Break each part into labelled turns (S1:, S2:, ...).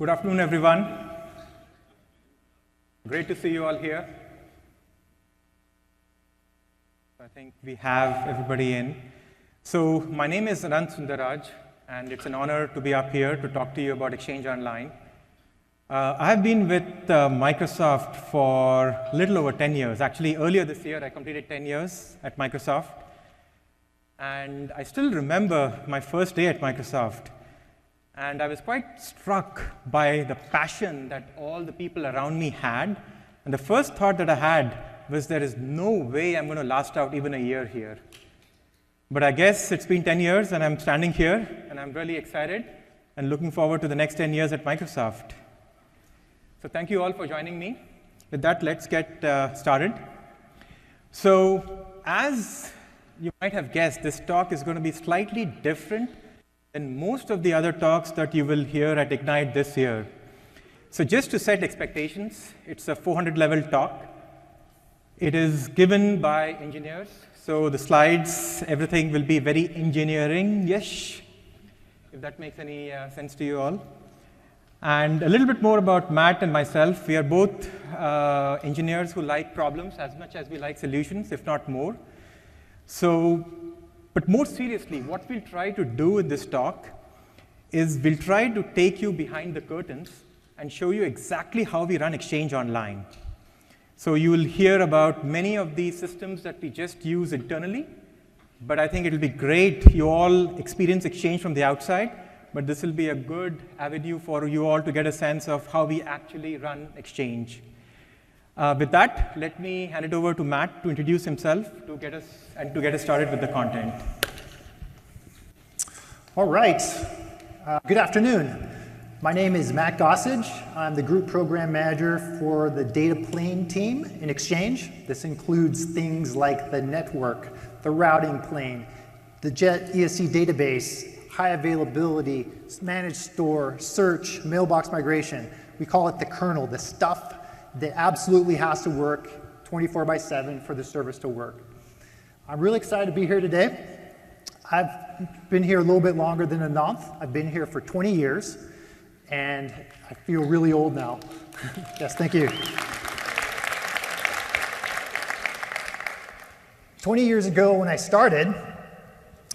S1: Good afternoon, everyone. Great to see you all here. I think we have everybody in. So my name is Anant Sundaraj, and it's an honor to be up here to talk to you about Exchange Online. I have been with Microsoft for a little over 10 years. Actually, earlier this year, I completed 10 years at Microsoft. And I still remember my first day at Microsoft. And I was quite struck by the passion that all the people around me had. And the first thought that I had was there is no way I'm going to last out even a year here. But I guess it's been 10 years, and I'm standing here, and I'm really excited and looking forward to the next 10 years at Microsoft. So thank you all for joining me. With that, let's get started. So as you might have guessed, this talk is going to be slightly different than most of the other talks that you will hear at Ignite this year. So just to set expectations, it's a 400-level talk. It is given by engineers. So the slides, everything will be very engineering-ish, if that makes any sense to you all. And a little bit more about Matt and myself. We are both engineers who like problems as much as we like solutions, if not more. But more seriously, what we'll try to do with this talk is we'll try to take you behind the curtains and show you exactly how we run Exchange Online. So you will hear about many of these systems that we just use internally, but I think it'll be great you all experience Exchange from the outside, but this will be a good avenue for you all to get a sense of how we actually run Exchange. With that, let me hand it over to Matt to introduce himself to get us started with the content.
S2: All right. Good afternoon. My name is Matt Gossage. I'm the Group Program Manager for the Data Plane team in Exchange. This includes things like the network, the routing plane, the Jet ESC database, high availability, managed store, search, mailbox migration. We call it the kernel, the stuff that absolutely has to work 24/7 for the service to work. I'm really excited to be here today. I've been here a little bit longer than Anant. I've been here for 20 years, and I feel really old now. Yes, thank you. 20 years ago when I started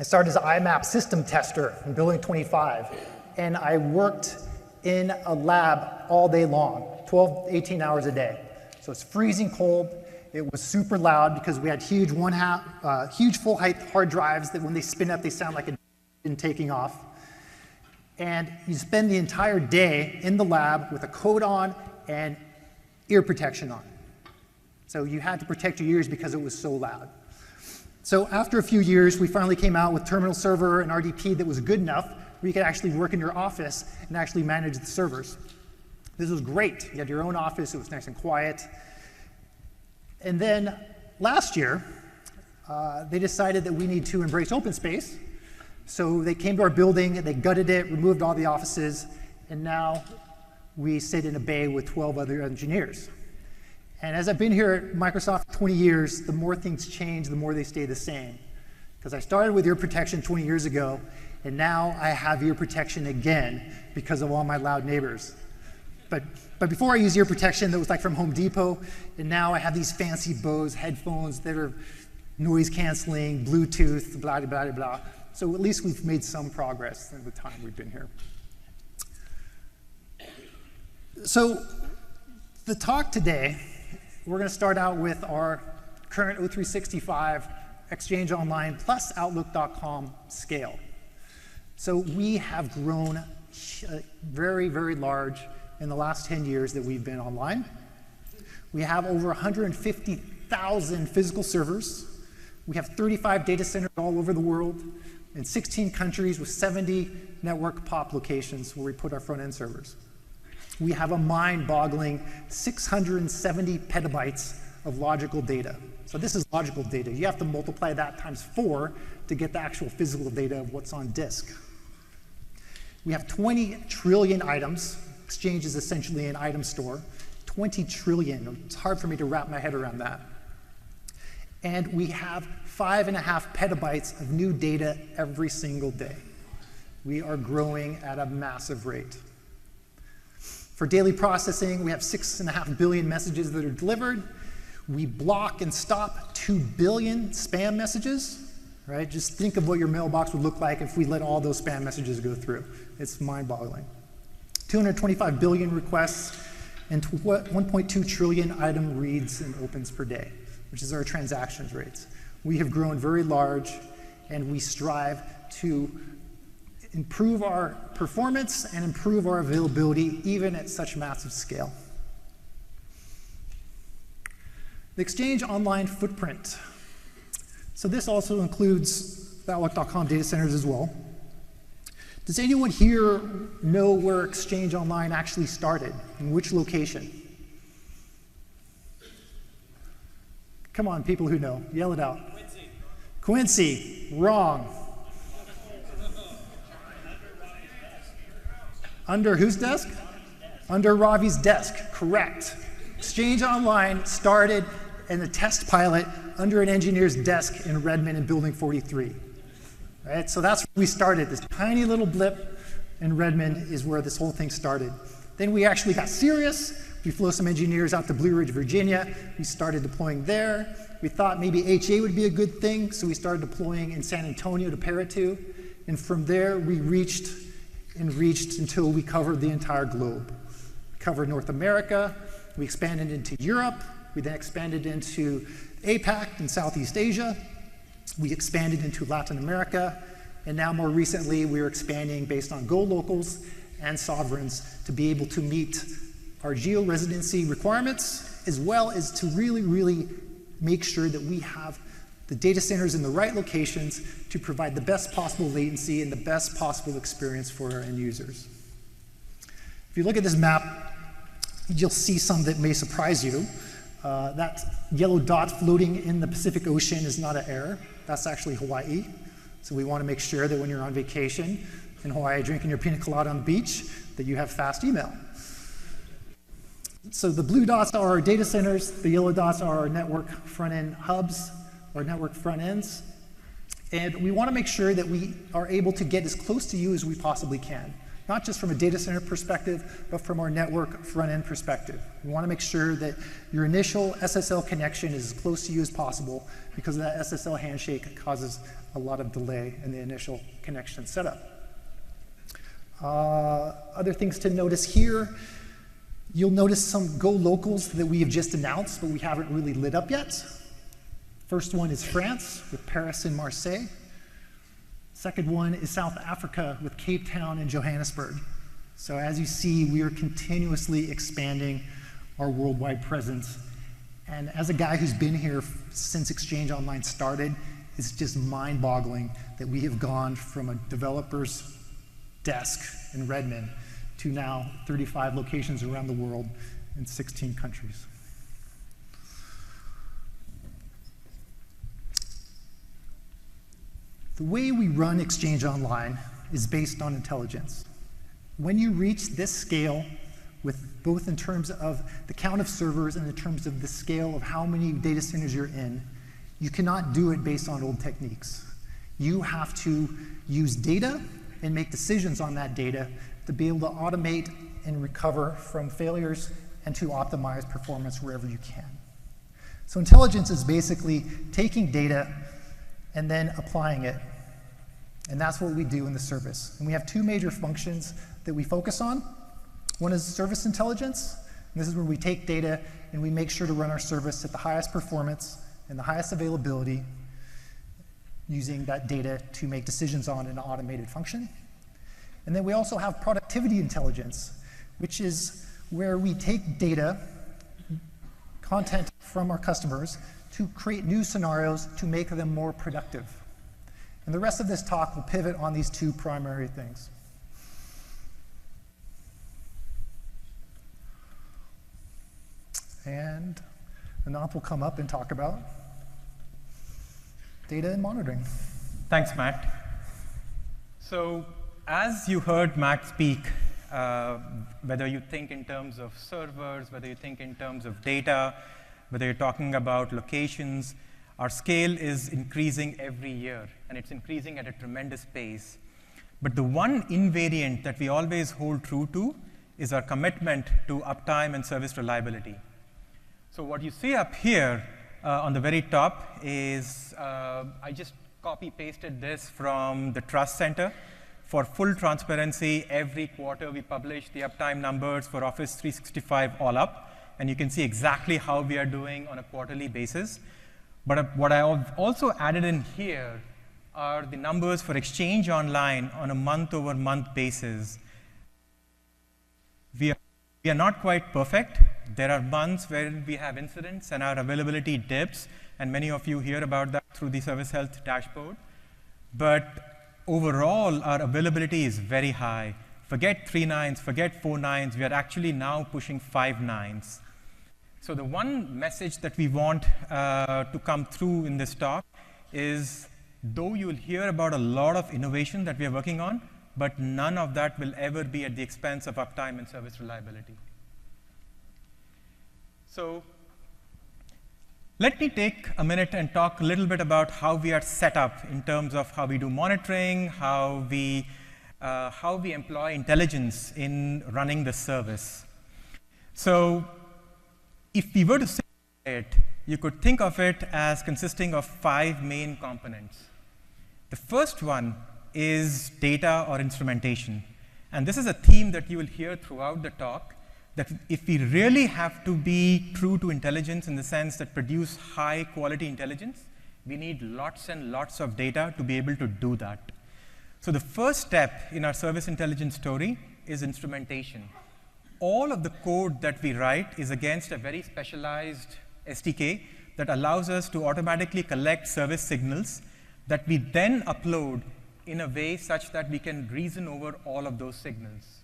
S2: as an IMAP system tester in Building 25, and I worked in a lab all day long, 12, 18 hours a day. So it's freezing cold. It was super loud because we had huge full height hard drives that when they spin up, they sound like a engine taking off. And you spend the entire day in the lab with a coat on and ear protection on. So you had to protect your ears because it was so loud. So after a few years, we finally came out with terminal server and RDP that was good enough where you could actually work in your office and actually manage the servers. This was great. You had your own office. It was nice and quiet. And then last year, they decided that we need to embrace open space. So they came to our building, they gutted it, removed all the offices, and now we sit in a bay with 12 other engineers. And as I've been here at Microsoft 20 years, the more things change, the more they stay the same. Because I started with ear protection 20 years ago, and now I have ear protection again because of all my loud neighbors. But before I used ear protection that was like from Home Depot, and now I have these fancy Bose headphones that are noise canceling, Bluetooth, blah, blah, blah, blah. So at least we've made some progress in the time we've been here. So the talk today, we're going to start out with our current O365 Exchange Online plus Outlook.com scale. So we have grown very, very large in the last 10 years that we've been online. We have over 150,000 physical servers. We have 35 data centers all over the world in 16 countries with 70 network POP locations where we put our front-end servers. We have a mind-boggling 670 petabytes of logical data. So this is logical data. You have to multiply that times 4 to get the actual physical data of what's on disk. We have 20 trillion items. Exchange is essentially an item store. 20 trillion. It's hard for me to wrap my head around that. And we have 5.5 petabytes of new data every single day. We are growing at a massive rate. For daily processing, we have 6.5 billion messages that are delivered. We block and stop 2 billion spam messages, right? Just think of what your mailbox would look like if we let all those spam messages go through. It's mind-boggling. 225 billion requests and 1.2 trillion item reads and opens per day, which is our transactions rates. We have grown very large, and we strive to improve our performance and improve our availability even at such massive scale. The Exchange Online footprint. So this also includes Outlook.com data centers as well. Does anyone here know where Exchange Online actually started? In which location? Come on, people who know, yell it out. Quincy. Quincy, wrong. Under whose desk? Under Ravi's desk, correct. Exchange Online started in the test pilot under an engineer's desk in Redmond in Building 43. Right? So that's where we started. This tiny little blip in Redmond is where this whole thing started. Then we actually got serious. We flew some engineers out to Blue Ridge, Virginia. We started deploying there. We thought maybe HA would be a good thing, so we started deploying in San Antonio to pair it to. And from there, we reached until we covered the entire globe. We covered North America. We expanded into Europe. We then expanded into APAC and Southeast Asia. We expanded into Latin America, and now more recently we're expanding based on Go locals and sovereigns to be able to meet our geo-residency requirements, as well as to really make sure that we have the data centers in the right locations to provide the best possible latency and the best possible experience for our end users. If you look at this map, you'll see some that may surprise you. That yellow dot floating in the Pacific Ocean is not an error. That's actually Hawaii. So we want to make sure that when you're on vacation in Hawaii drinking your pina colada on the beach, that you have fast email. So the blue dots are our data centers. The yellow dots are our network front-end hubs, or network front ends. And we want to make sure that we are able to get as close to you as we possibly can. Not just from a data center perspective, but from our network front-end perspective. We want to make sure that your initial SSL connection is as close to you as possible, because that SSL handshake causes a lot of delay in the initial connection setup. Other things to notice here, you'll notice some Go locals that we have just announced, but we haven't really lit up yet. First one is France, with Paris and Marseille. Second one is South Africa with Cape Town and Johannesburg. So as you see, we are continuously expanding our worldwide presence. And as a guy who's been here since Exchange Online started, it's just mind-boggling that we have gone from a developer's desk in Redmond to now 35 locations around the world in 16 countries. The way we run Exchange Online is based on intelligence. When you reach this scale, with both in terms of the count of servers and in terms of the scale of how many data centers you're in, you cannot do it based on old techniques. You have to use data and make decisions on that data to be able to automate and recover from failures and to optimize performance wherever you can. So intelligence is basically taking data and then applying it. And that's what we do in the service. And we have two major functions that we focus on. One is service intelligence. And this is where we take data and we make sure to run our service at the highest performance and the highest availability, using that data to make decisions on an automated function. And then we also have productivity intelligence, which is where we take data, content from our customers, to create new scenarios to make them more productive. And the rest of this talk will pivot on these two primary things. And Anant will come up and talk about data and monitoring.
S1: Thanks, Matt. So as you heard Matt speak, whether you think in terms of servers, whether you think in terms of data, whether you're talking about locations, our scale is increasing every year, and it's increasing at a tremendous pace. But the one invariant that we always hold true to is our commitment to uptime and service reliability. So what you see up here on the very top is I just copy-pasted this from the Trust Center. For full transparency, every quarter we publish the uptime numbers for Office 365 all up, and you can see exactly how we are doing on a quarterly basis. But what I have also added in here are the numbers for Exchange Online on a month-over-month basis. We are not quite perfect. There are months where we have incidents and our availability dips, and many of you hear about that through the Service Health dashboard. But overall, our availability is very high. Forget 3 nines, forget 4 nines. We are actually now pushing 5 nines. So the one message that we want to come through in this talk is, though you'll hear about a lot of innovation that we are working on, but none of that will ever be at the expense of uptime and service reliability. So let me take a minute and talk a little bit about how we are set up in terms of how we do monitoring, how we employ intelligence in running the service. So if we were to say it, you could think of it as consisting of 5 main components. The first one is data or instrumentation. And this is a theme that you will hear throughout the talk, that if we really have to be true to intelligence in the sense that produce high quality intelligence, we need lots and lots of data to be able to do that. So the first step in our service intelligence story is instrumentation. All of the code that we write is against a very specialized SDK that allows us to automatically collect service signals that we then upload in a way such that we can reason over all of those signals.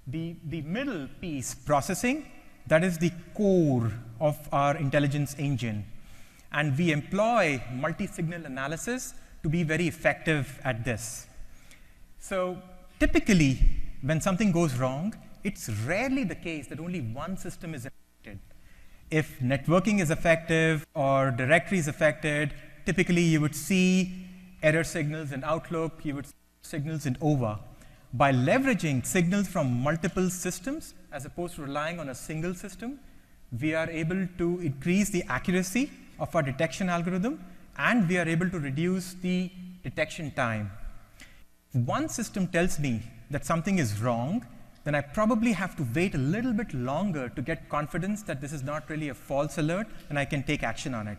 S1: The middle piece, processing, that is the core of our intelligence engine. And we employ multi-signal analysis to be very effective at this. So typically, when something goes wrong, it's rarely the case that only one system is affected. If networking is effective or directory is affected, typically you would see error signals in Outlook, you would see signals in OVA. By leveraging signals from multiple systems, as opposed to relying on a single system, we are able to increase the accuracy of our detection algorithm, and we are able to reduce the detection time. If one system tells me that something is wrong, then I probably have to wait a little bit longer to get confidence that this is not really a false alert, and I can take action on it.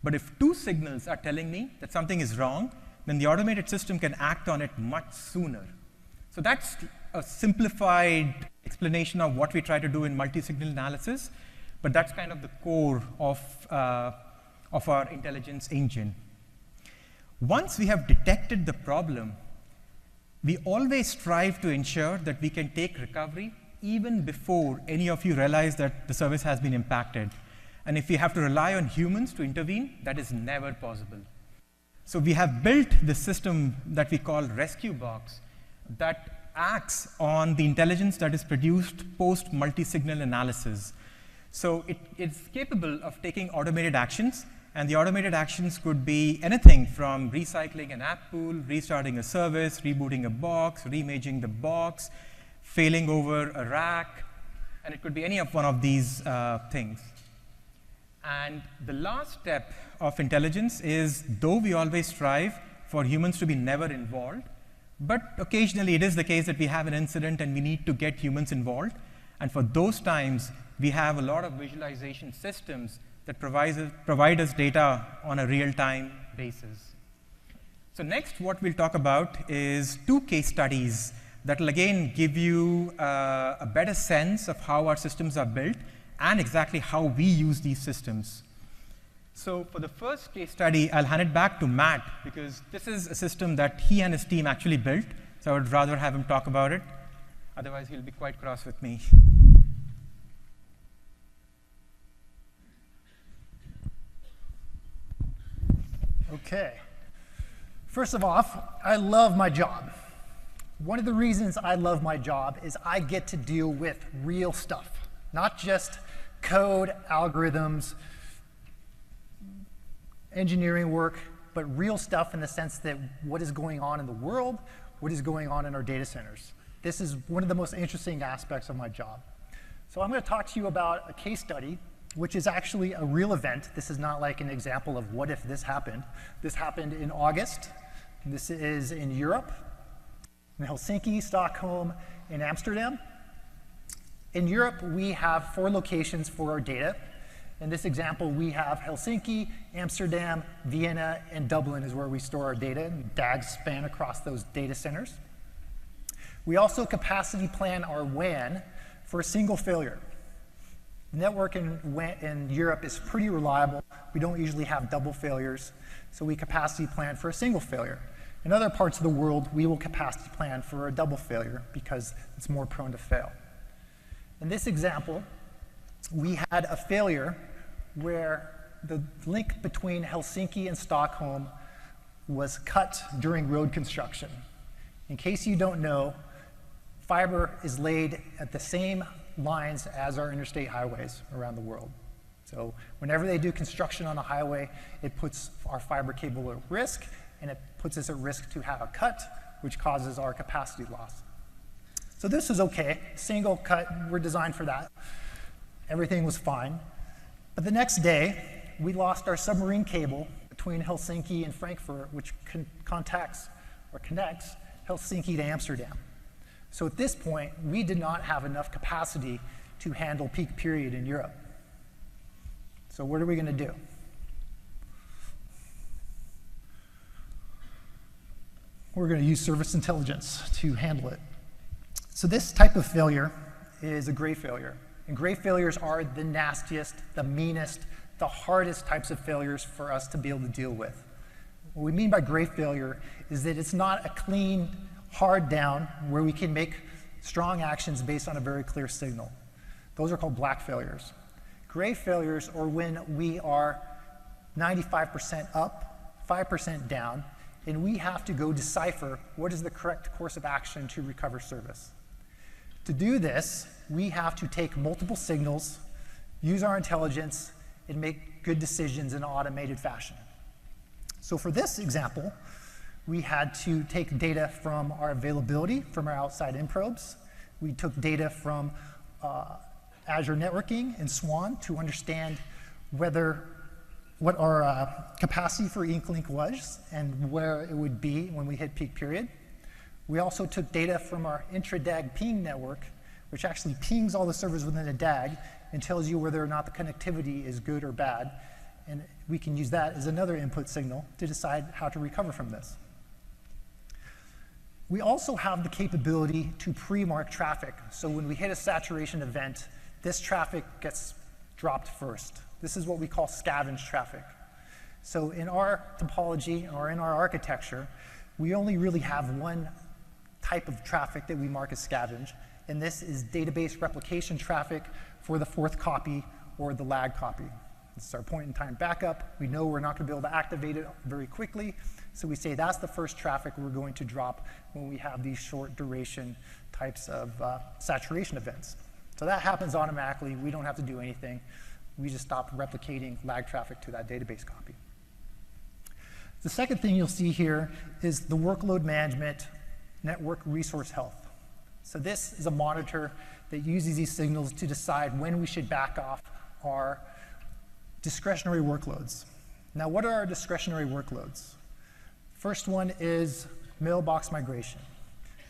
S1: But if 2 signals are telling me that something is wrong, then the automated system can act on it much sooner. So that's a simplified explanation of what we try to do in multi-signal analysis, but that's kind of the core of our intelligence engine. Once we have detected the problem, we always strive to ensure that we can take recovery even before any of you realize that the service has been impacted. And if we have to rely on humans to intervene, that is never possible. So we have built the system that we call Rescue Box that acts on the intelligence that is produced post multi-signal analysis. So it's capable of taking automated actions, and the automated actions could be anything from recycling an app pool, restarting a service, rebooting a box, reimaging the box, failing over a rack, and it could be any of one of these things. And the last step of intelligence is, though we always strive for humans to be never involved, but occasionally it is the case that we have an incident and we need to get humans involved. And for those times, we have a lot of visualization systems that provide us data on a real-time basis. So next, what we'll talk about is 2 case studies that will again give you a better sense of how our systems are built and exactly how we use these systems. So for the first case study, I'll hand it back to Matt, because this is a system that he and his team actually built, so I would rather have him talk about it. Otherwise, he'll be quite cross with me.
S2: Okay. First of all, I love my job. One of the reasons I love my job is I get to deal with real stuff, not just code, algorithms, engineering work, but real stuff in the sense that what is going on in the world, what is going on in our data centers. This is one of the most interesting aspects of my job. So I'm going to talk to you about a case study, which is actually a real event. This is not like an example of what if this happened. This happened in August. This is in Europe, in Helsinki, Stockholm, and Amsterdam. In Europe, we have 4 locations for our data. In this example, we have Helsinki, Amsterdam, Vienna, and Dublin is where we store our data, and DAGs span across those data centers. We also capacity plan our WAN for a single failure. The network in Europe is pretty reliable. We don't usually have double failures, so we capacity plan for a single failure. In other parts of the world, we will capacity plan for a double failure because it's more prone to fail. In this example, we had a failure where the link between Helsinki and Stockholm was cut during road construction. In case you don't know, fiber is laid at the same lines as our interstate highways around the world. So whenever they do construction on a highway, it puts our fiber cable at risk, and it puts us at risk to have a cut, which causes our capacity loss. So this was okay, single cut, we're designed for that. Everything was fine. But the next day, we lost our submarine cable between Helsinki and Frankfurt, which connects Helsinki to Amsterdam. So at this point, we did not have enough capacity to handle peak period in Europe. So what are we going to do? We're going to use service intelligence to handle it. So this type of failure is a gray failure. And gray failures are the nastiest, the meanest, the hardest types of failures for us to be able to deal with. What we mean by gray failure is that it's not a clean, hard down where we can make strong actions based on a very clear signal. Those are called black failures. Gray failures are when we are 95% up, 5% down, and we have to go decipher what is the correct course of action to recover service. To do this, we have to take multiple signals, use our intelligence, and make good decisions in an automated fashion. So for this example, we had to take data from our availability, from our outside in probes. We took data from Azure Networking and Swan to understand what our capacity for Inklink was and where it would be when we hit peak period. We also took data from our intra-DAG ping network, which actually pings all the servers within a DAG and tells you whether or not the connectivity is good or bad. And we can use that as another input signal to decide how to recover from this. We also have the capability to pre-mark traffic. So when we hit a saturation event, this traffic gets dropped first. This is what we call scavenged traffic. So in our topology or in our architecture, we only really have one type of traffic that we mark as scavenged, and this is database replication traffic for the fourth copy or the lag copy. This is our point-in-time backup. We know we're not going to be able to activate it very quickly, so we say that's the first traffic we're going to drop when we have these short duration types of saturation events. So that happens automatically. We don't have to do anything. We just stop replicating lag traffic to that database copy. The second thing you'll see here is the workload management network resource health. So this is a monitor that uses these signals to decide when we should back off our discretionary workloads. Now, what are our discretionary workloads? First one is mailbox migration.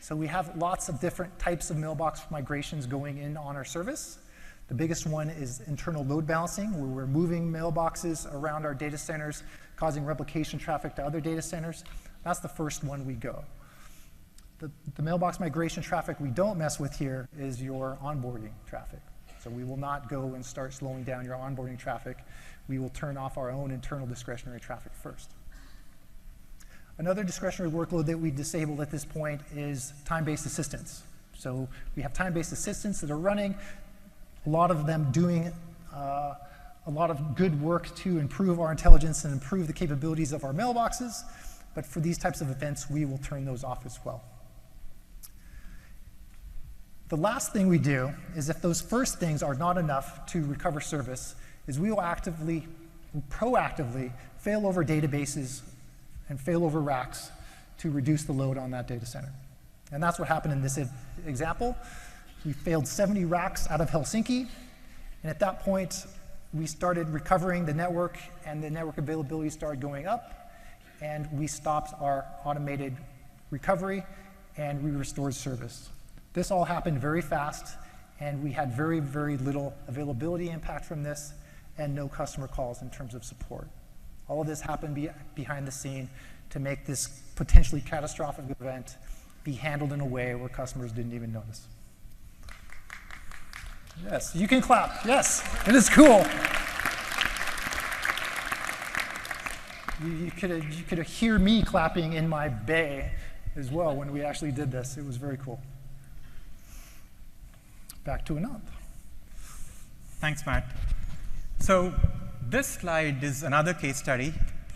S2: So we have lots of different types of mailbox migrations going in on our service. The biggest one is internal load balancing, where we're moving mailboxes around our data centers, causing replication traffic to other data centers. That's the first one we go. The mailbox migration traffic we don't mess with here is your onboarding traffic. So we will not go and start slowing down your onboarding traffic. We will turn off our own internal discretionary traffic first. Another discretionary workload that we disable at this point is time-based assistance. So we have time-based assistants that are running, a lot of them doing a lot of good work to improve our intelligence and improve the capabilities of our mailboxes. But for these types of events, we will turn those off as well. The last thing we do is if those first things are not enough to recover service, is we will proactively fail over databases and fail over racks to reduce the load on that data center. And that's what happened in this example. We failed 70 racks out of Helsinki, and at that point, we started recovering the network, and the network availability started going up, and we stopped our automated recovery, and we restored service. This all happened very fast, and we had very, very little availability impact from this, and no customer calls in terms of support. All of this happened behind the scene to make this potentially catastrophic event be handled in a way where customers didn't even notice. Yes, you can clap. Yes, it is cool. You could hear me clapping in my bay as well when we actually did this. It was very cool. Back to Anand.
S1: Thanks, Matt. So this slide is another case study,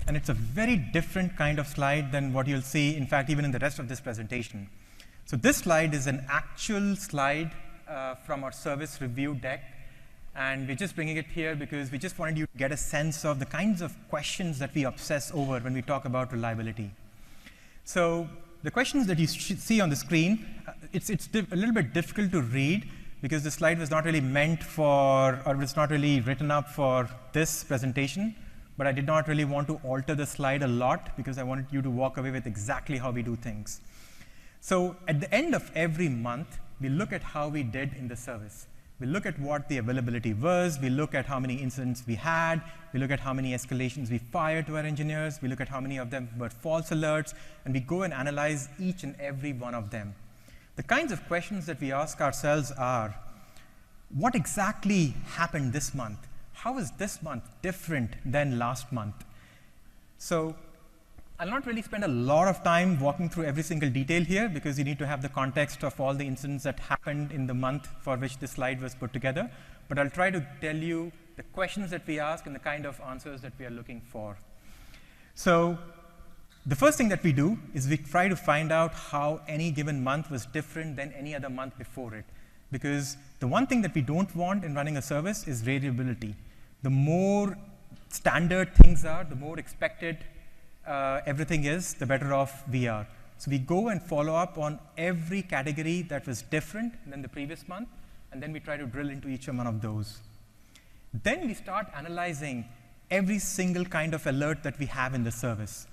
S1: and it's a very different kind of slide than what you'll see, in fact, even in the rest of this presentation. So this slide is an actual slide from our service review deck, and we're just bringing it here because we just wanted you to get a sense of the kinds of questions that we obsess over when we talk about reliability. So the questions that you see on the screen, it's a little bit difficult to read because the slide was not really meant for, or it's not really written up for this presentation, but I did not really want to alter the slide a lot because I wanted you to walk away with exactly how we do things. So at the end of every month, we look at how we did in the service. We look at what the availability was, we look at how many incidents we had, we look at how many escalations we fired to our engineers, we look at how many of them were false alerts, and we go and analyze each and every one of them. The kinds of questions that we ask ourselves are, what exactly happened this month? How is this month different than last month? So I'll not really spend a lot of time walking through every single detail here because you need to have the context of all the incidents that happened in the month for which this slide was put together. But I'll try to tell you the questions that we ask and the kind of answers that we are looking for. So the first thing that we do is we try to find out how any given month was different than any other month before it. Because the one thing that we don't want in running a service is variability. The more standard things are, the more expected everything is, the better off we are. So we go and follow up on every category that was different than the previous month, and then we try to drill into each one of those. Then we start analyzing every single kind of alert that we have in the service.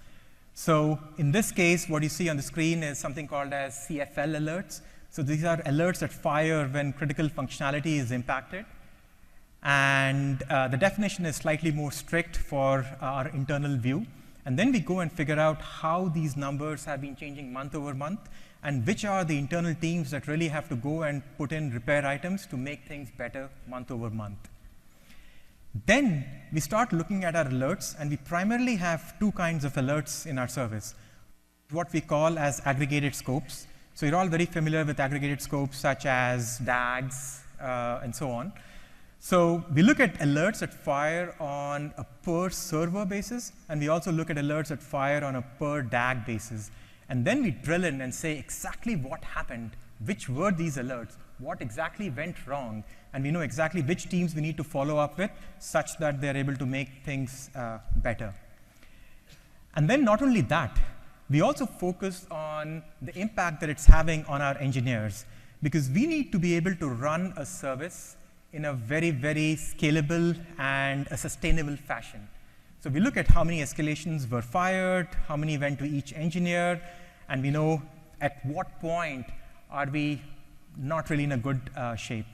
S1: So in this case, what you see on the screen is something called as CFL alerts. So these are alerts that fire when critical functionality is impacted. And the definition is slightly more strict for our internal view. And then we go and figure out how these numbers have been changing month over month and which are the internal teams that really have to go and put in repair items to make things better month over month. Then we start looking at our alerts, and we primarily have two kinds of alerts in our service, what we call as aggregated scopes. So you're all very familiar with aggregated scopes such as DAGs and so on. So we look at alerts that fire on a per server basis, and we also look at alerts that fire on a per DAG basis. And then we drill in and say exactly what happened, which were these alerts, what exactly went wrong, and we know exactly which teams we need to follow up with such that they're able to make things better. And then not only that, we also focus on the impact that it's having on our engineers, because we need to be able to run a service in a very, very scalable and a sustainable fashion. So we look at how many escalations were fired, how many went to each engineer, and we know at what point are we not really in a good shape.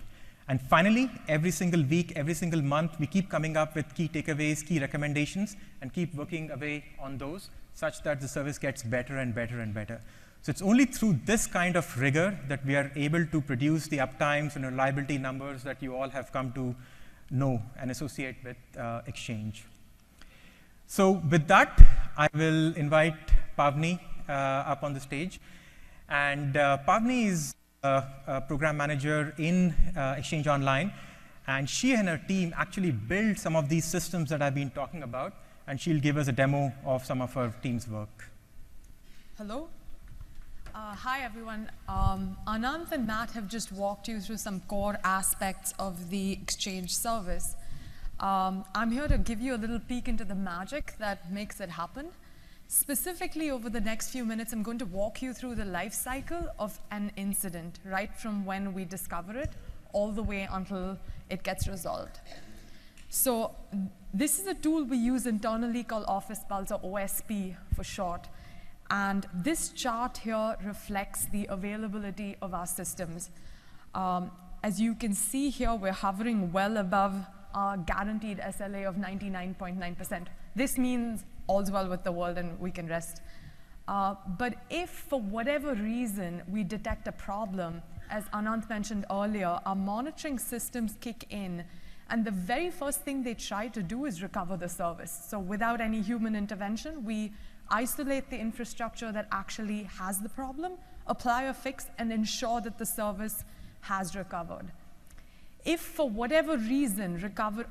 S1: And finally, every single week, every single month, we keep coming up with key takeaways, key recommendations, and keep working away on those such that the service gets better and better and better. So it's only through this kind of rigor that we are able to produce the uptimes and reliability numbers that you all have come to know and associate with Exchange. So with that, I will invite Pavni up on the stage. And Pavni is a program manager in Exchange Online, and she and her team actually built some of these systems that I've been talking about, and she'll give us a demo of some of her team's work.
S3: Hello. Hi, everyone. Anant and Matt have just walked you through some core aspects of the Exchange service. I'm here to give you a little peek into the magic that makes it happen. Specifically, over the next few minutes, I'm going to walk you through the life cycle of an incident, right from when we discover it all the way until it gets resolved. So this is a tool we use internally called Office Pulse, or OSP for short. And this chart here reflects the availability of our systems. As you can see here, we're hovering well above our guaranteed SLA of 99.9%. This means all's well with the world and we can rest. But if for whatever reason we detect a problem, as Anant mentioned earlier, our monitoring systems kick in, and the very first thing they try to do is recover the service. So without any human intervention, we isolate the infrastructure that actually has the problem, apply a fix, and ensure that the service has recovered. If for whatever reason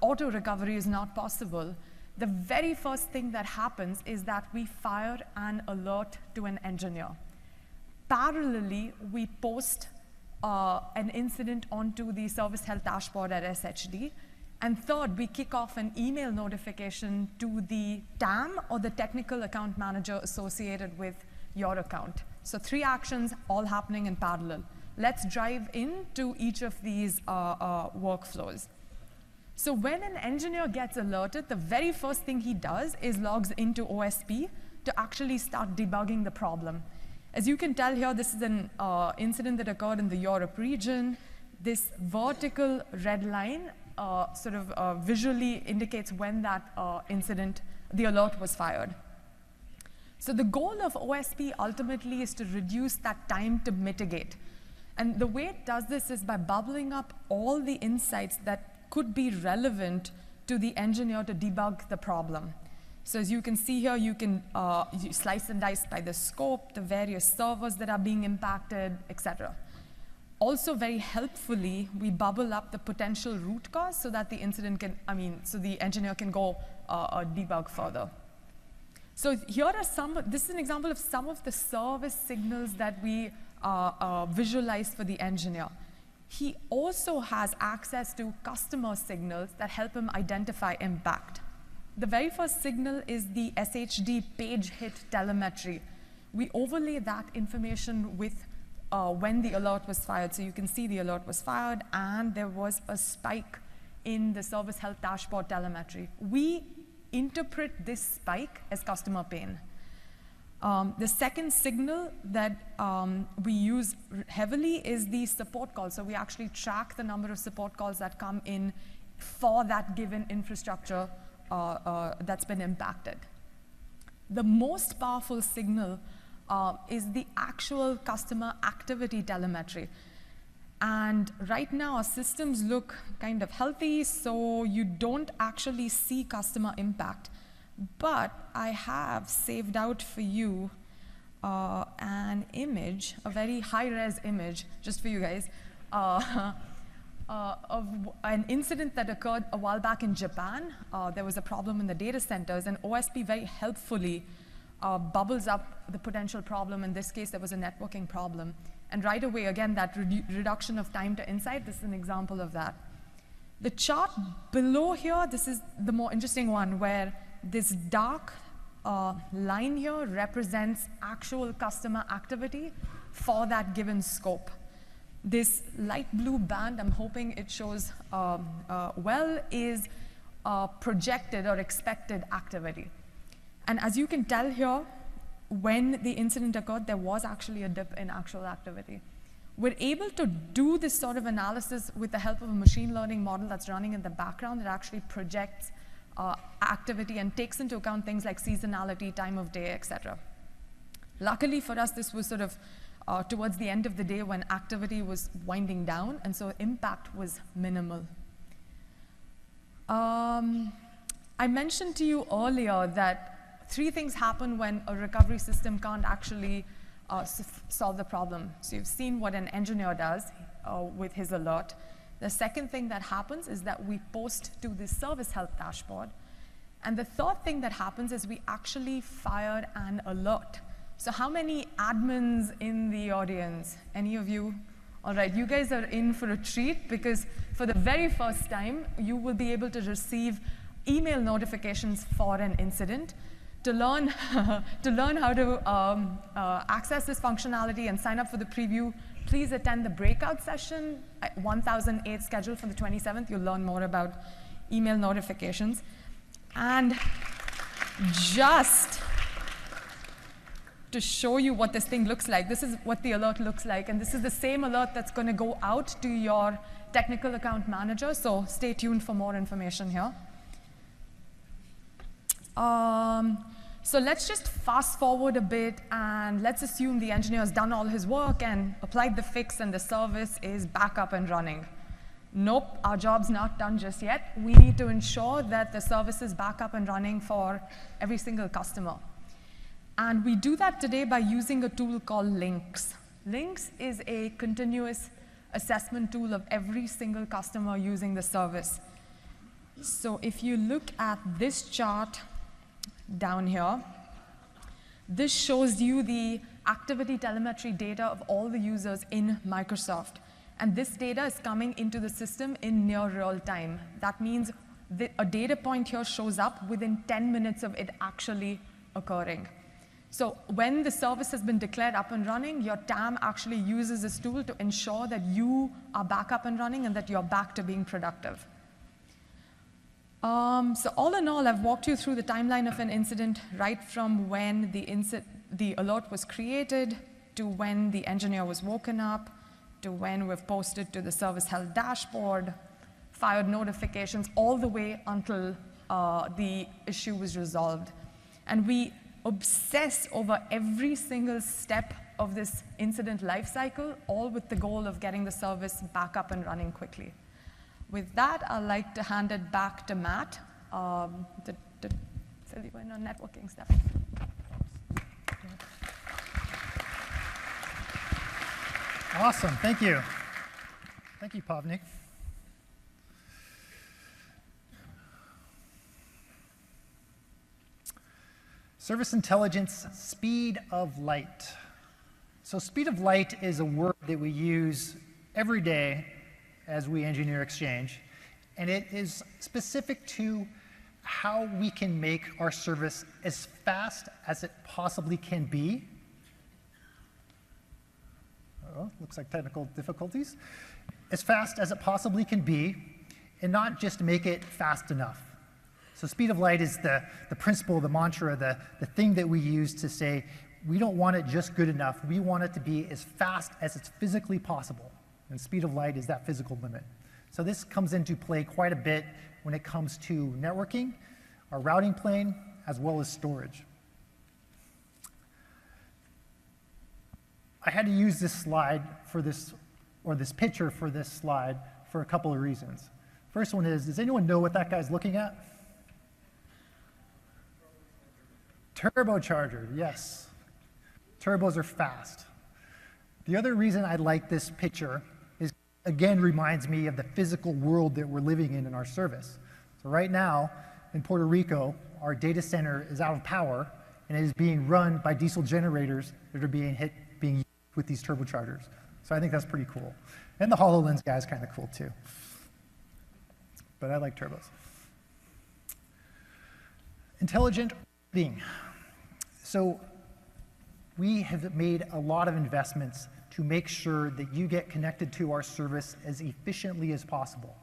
S3: auto recovery is not possible, the very first thing that happens is that we fire an alert to an engineer. Parallelly, we post an incident onto the service health dashboard at SHD. And third, we kick off an email notification to the TAM or the technical account manager associated with your account. So 3 actions all happening in parallel. Let's dive into each of these workflows. So when an engineer gets alerted, the very first thing he does is logs into OSP to actually start debugging the problem. As you can tell here, this is an incident that occurred in the Europe region. This vertical red line visually indicates when that the alert was fired. So the goal of OSP ultimately is to reduce that time to mitigate. And the way it does this is by bubbling up all the insights that could be relevant to the engineer to debug the problem. So as you can see here, you can you slice and dice by the scope, the various servers that are being impacted, etc. Also, very helpfully, we bubble up the potential root cause so that the engineer can go debug further. So here are this is an example of some of the service signals that we visualize for the engineer. He also has access to customer signals that help him identify impact. The very first signal is the SHD page hit telemetry. We overlay that information with when the alert was fired. So you can see the alert was fired and there was a spike in the service health dashboard telemetry. We interpret this spike as customer pain. The second signal that we use heavily is the support call. So we actually track the number of support calls that come in for that given infrastructure that's been impacted. The most powerful signal is the actual customer activity telemetry. And right now, our systems look kind of healthy, so you don't actually see customer impact. But I have saved out for you an image, a very high-res image, just for you guys, of an incident that occurred a while back in Japan. There was a problem in the data centers, and OSP very helpfully bubbles up the potential problem. In this case, there was a networking problem. And right away, again, that reduction of time to insight, this is an example of that. The chart below here, this is the more interesting one, where this dark line here represents actual customer activity for that given scope. This light blue band, I'm hoping it shows well, is projected or expected activity. And as you can tell here, when the incident occurred, there was actually a dip in actual activity. We're able to do this sort of analysis with the help of a machine learning model that's running in the background that actually projects activity and takes into account things like seasonality, time of day, etc. Luckily for us, this was sort of towards the end of the day when activity was winding down, and so impact was minimal. I mentioned to you earlier that 3 things happen when a recovery system can't actually solve the problem. So you've seen what an engineer does with his alert. The second thing that happens is that we post to the service health dashboard. And the third thing that happens is we actually fire an alert. So how many admins in the audience? Any of you? All right, you guys are in for a treat, because for the very first time, you will be able to receive email notifications for an incident to learn, to learn how to access this functionality and sign up for the preview, please attend the breakout session at 1008 scheduled for the 27th. You'll learn more about email notifications. And just to show you what this thing looks like, this is what the alert looks like. And this is the same alert that's going to go out to your technical account manager. So stay tuned for more information here. So let's just fast forward a bit, and let's assume the engineer has done all his work and applied the fix, and the service is back up and running. Nope, our job's not done just yet. We need to ensure that the service is back up and running for every single customer. And we do that today by using a tool called Links. Links is a continuous assessment tool of every single customer using the service. So if you look at this chart down here, this shows you the activity telemetry data of all the users in Microsoft. And this data is coming into the system in near real time. That means that a data point here shows up within 10 minutes of it actually occurring. So when the service has been declared up and running, your TAM actually uses this tool to ensure that you are back up and running and that you're back to being productive. So all in all, I've walked you through the timeline of an incident right from when the alert was created to when the engineer was woken up to when we've posted to the service health dashboard, fired notifications, all the way until the issue was resolved. And we obsess over every single step of this incident lifecycle, all with the goal of getting the service back up and running quickly. With that, I'd like to hand it back to Matt to fill you in on networking stuff.
S2: Awesome, thank you. Thank you, Pavnik. Service intelligence, speed of light. So speed of light is a word that we use every day as we engineer Exchange, and it is specific to how we can make our service as fast as it possibly can be. Oh, looks like technical difficulties. As fast as it possibly can be, and not just make it fast enough. So speed of light is the principle, the mantra, the thing that we use to say, we don't want it just good enough, we want it to be as fast as it's physically possible. And speed of light is that physical limit. So this comes into play quite a bit when it comes to networking, our routing plane, as well as storage. I had to use this slide for this, or this picture for this slide for a couple of reasons. First one is, does anyone know what that guy's looking at? Turbocharger, yes. Turbos are fast. The other reason I like this picture is, again, reminds me of the physical world that we're living in our service. So right now, in Puerto Rico, our data center is out of power, and it is being run by diesel generators that are being used with these turbochargers. So I think that's pretty cool. And the HoloLens guy is kind of cool too. But I like turbos. Intelligent routing. So we have made a lot of investments to make sure that you get connected to our service as efficiently as possible.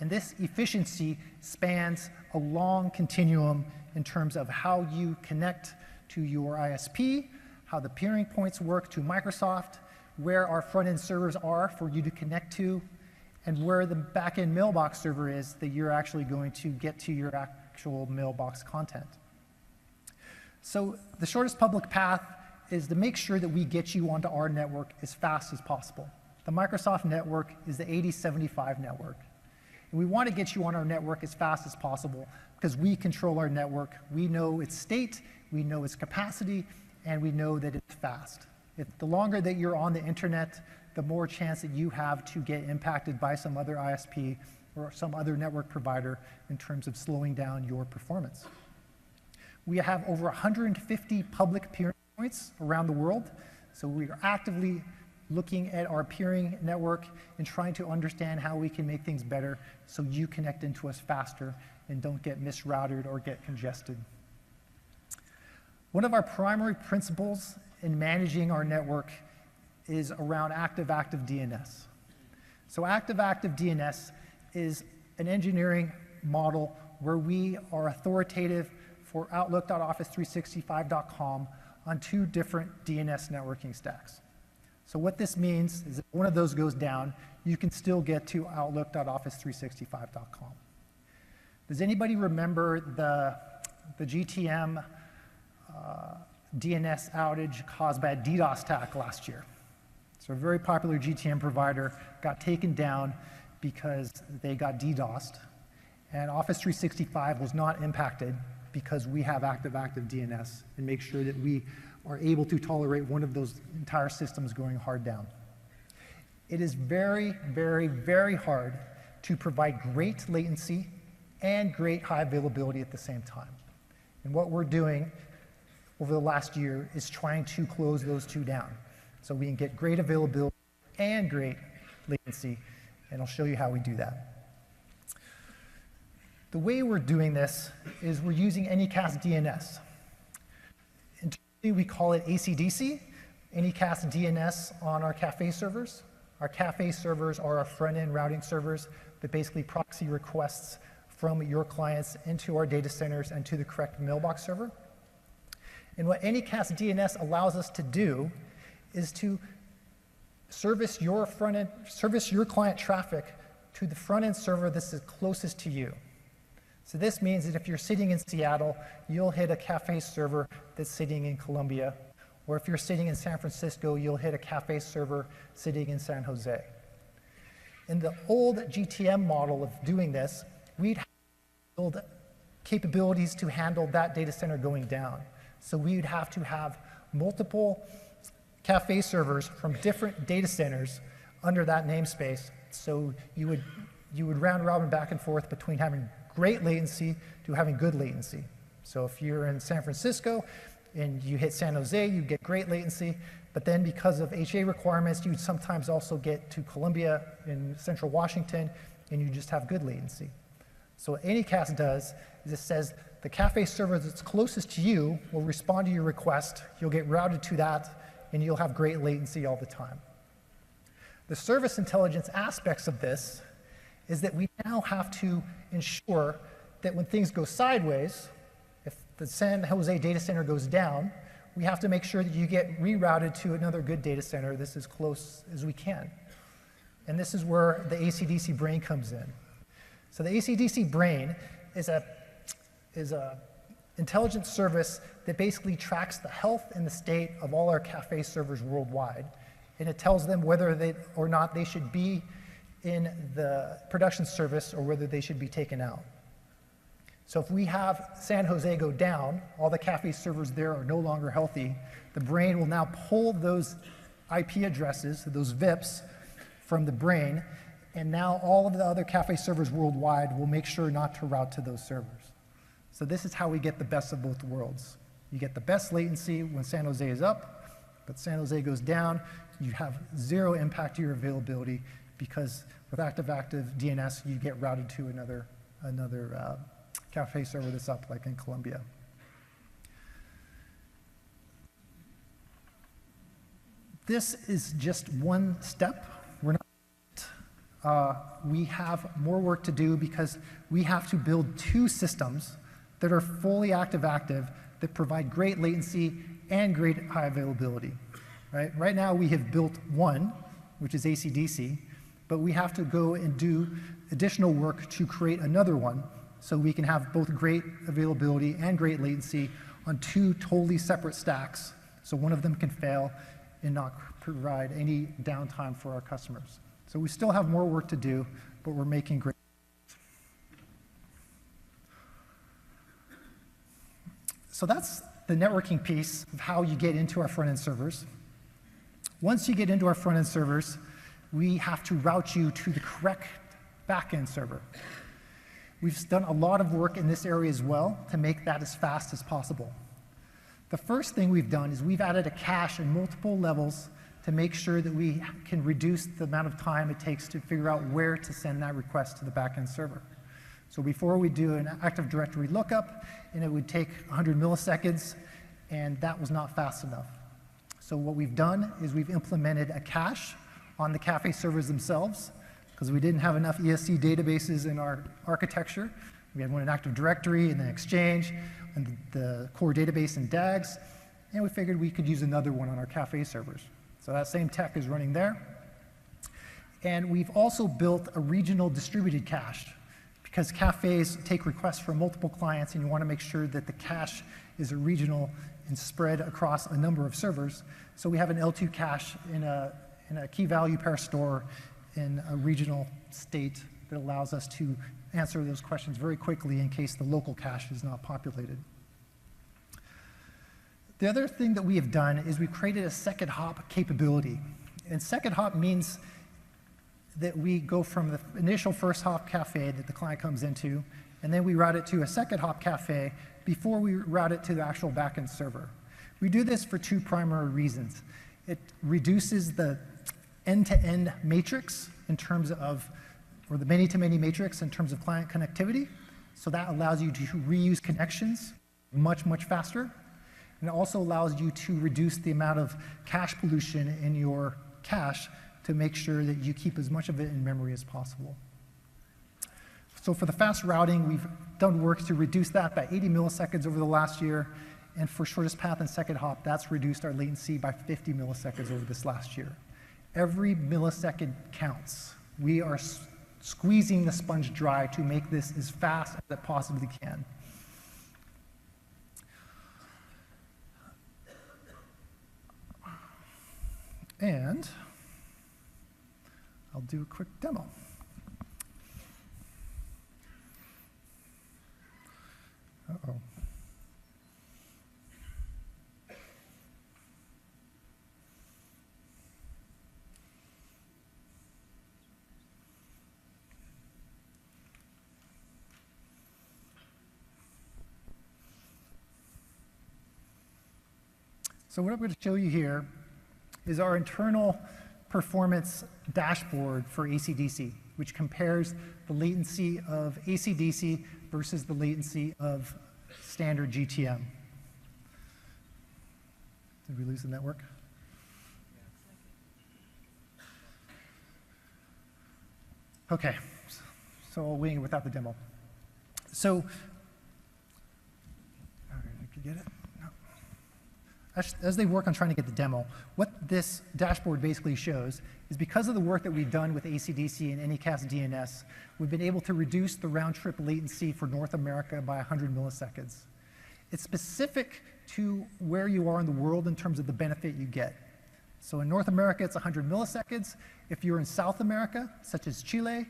S2: And this efficiency spans a long continuum in terms of how you connect to your ISP, how the peering points work to Microsoft, where our front-end servers are for you to connect to, and where the back-end mailbox server is that you're actually going to get to your actual mailbox content. So the shortest public path is to make sure that we get you onto our network as fast as possible. The Microsoft network is the 8075 network. And we want to get you on our network as fast as possible because we control our network. We know its state, we know its capacity, and we know that it's fast. The longer that you're on the internet, the more chance that you have to get impacted by some other ISP or some other network provider in terms of slowing down your performance. We have over 150 public peering points around the world, so we are actively looking at our peering network and trying to understand how we can make things better so you connect into us faster and don't get misrouted or get congested. One of our primary principles in managing our network is around active-active DNS. So active-active DNS is an engineering model where we are authoritative for Outlook.office365.com on 2 different DNS networking stacks. So what this means is if one of those goes down, you can still get to Outlook.office365.com. Does anybody remember the GTM DNS outage caused by a DDoS attack last year? So a very popular GTM provider got taken down because they got DDoSed, and Office 365 was not impacted because we have active-active DNS and make sure that we are able to tolerate one of those entire systems going hard down. It is very, very, very hard to provide great latency and great high availability at the same time. And what we're doing over the last year is trying to close those 2 down so we can get great availability and great latency, and I'll show you how we do that. The way we're doing this is we're using Anycast DNS. Internally, we call it ACDC, Anycast DNS on our cafe servers. Our cafe servers are our front-end routing servers that basically proxy requests from your clients into our data centers and to the correct mailbox server. And what Anycast DNS allows us to do is to service your client traffic to the front-end server that's closest to you. So this means that if you're sitting in Seattle, you'll hit a cafe server that's sitting in Columbia, or if you're sitting in San Francisco, you'll hit a cafe server sitting in San Jose. In the old GTM model of doing this, we'd have to build capabilities to handle that data center going down. So we would have to have multiple cafe servers from different data centers under that namespace. So you would round robin back and forth between having great latency to having good latency. So if you're in San Francisco and you hit San Jose, you get great latency, but then because of HA requirements, you'd sometimes also get to Columbia in central Washington, and you just have good latency. So what Anycast does is it says the cafe server that's closest to you will respond to your request, you'll get routed to that, and you'll have great latency all the time. The service intelligence aspects of this is that we now have to ensure that when things go sideways, if the San Jose data center goes down, we have to make sure that you get rerouted to another good data center that's as close as we can. And this is where the ACDC brain comes in. So the ACDC brain is a intelligence service that basically tracks the health and the state of all our cafe servers worldwide. And it tells them whether or not they should be in the production service or whether they should be taken out. So if we have San Jose go down, all the cafe servers there are no longer healthy, the brain will now pull those IP addresses, those VIPs, from the brain, and now all of the other cafe servers worldwide will make sure not to route to those servers. So this is how we get the best of both worlds. You get the best latency when San Jose is up, but San Jose goes down, you have zero impact to your availability because with active-active DNS, you get routed to another cafe server that's up, like in Columbia. This is just one step. We have more work to do because we have to build 2 systems that are fully active-active that provide great latency and great high availability. Right now, we have built one, which is ACDC, but we have to go and do additional work to create another one so we can have both great availability and great latency on 2 totally separate stacks, so one of them can fail and not provide any downtime for our customers. So we still have more work to do, but we're making great. So that's the networking piece of how you get into our front-end servers. Once you get into our front-end servers, we have to route you to the correct back-end server. We've done a lot of work in this area as well to make that as fast as possible. The first thing we've done is we've added a cache in multiple levels to make sure that we can reduce the amount of time it takes to figure out where to send that request to the back-end server. So before we do an Active Directory lookup, and it would take 100 milliseconds, and that was not fast enough. So what we've done is we've implemented a cache on the cafe servers themselves, because we didn't have enough ESC databases in our architecture. We had one in Active Directory and then Exchange, and the core database in DAGs, and we figured we could use another one on our cafe servers. So that same tech is running there. And we've also built a regional distributed cache, because cafes take requests from multiple clients, and you want to make sure that the cache is a regional and spread across a number of servers. So we have an L2 cache in a key value pair store in a regional state that allows us to answer those questions very quickly in case the local cache is not populated. The other thing that we have done is we've created a second hop capability. And second hop means that we go from the initial first hop cafe that the client comes into, and then we route it to a second hop cafe before we route it to the actual backend server. We do this for two primary reasons. It reduces the end-to-end matrix in terms of, or the many-to-many matrix in terms of client connectivity. So that allows you to reuse connections much, much faster. And it also allows you to reduce the amount of cache pollution in your cache to make sure that you keep as much of it in memory as possible. So for the fast routing, we've done work to reduce that by 80 milliseconds over the last year. And for shortest path and second hop, that's reduced our latency by 50 milliseconds over this last year. Every millisecond counts. We are squeezing the sponge dry to make this as fast as it possibly can. And I'll do a quick demo. Uh-oh. So what I'm going to show you here is our internal performance dashboard for AC/DC, which compares the latency of AC/DC versus the latency of standard GTM. Did we lose the network? Okay, so I'll wing it without the demo. So, all right, I can get it. As they work on trying to get the demo, what this dashboard basically shows is because of the work that we've done with AC/DC and Anycast DNS, we've been able to reduce the round-trip latency for North America by 100 milliseconds. It's specific to where you are in the world in terms of the benefit you get. So in North America, it's 100 milliseconds. If you're in South America, such as Chile,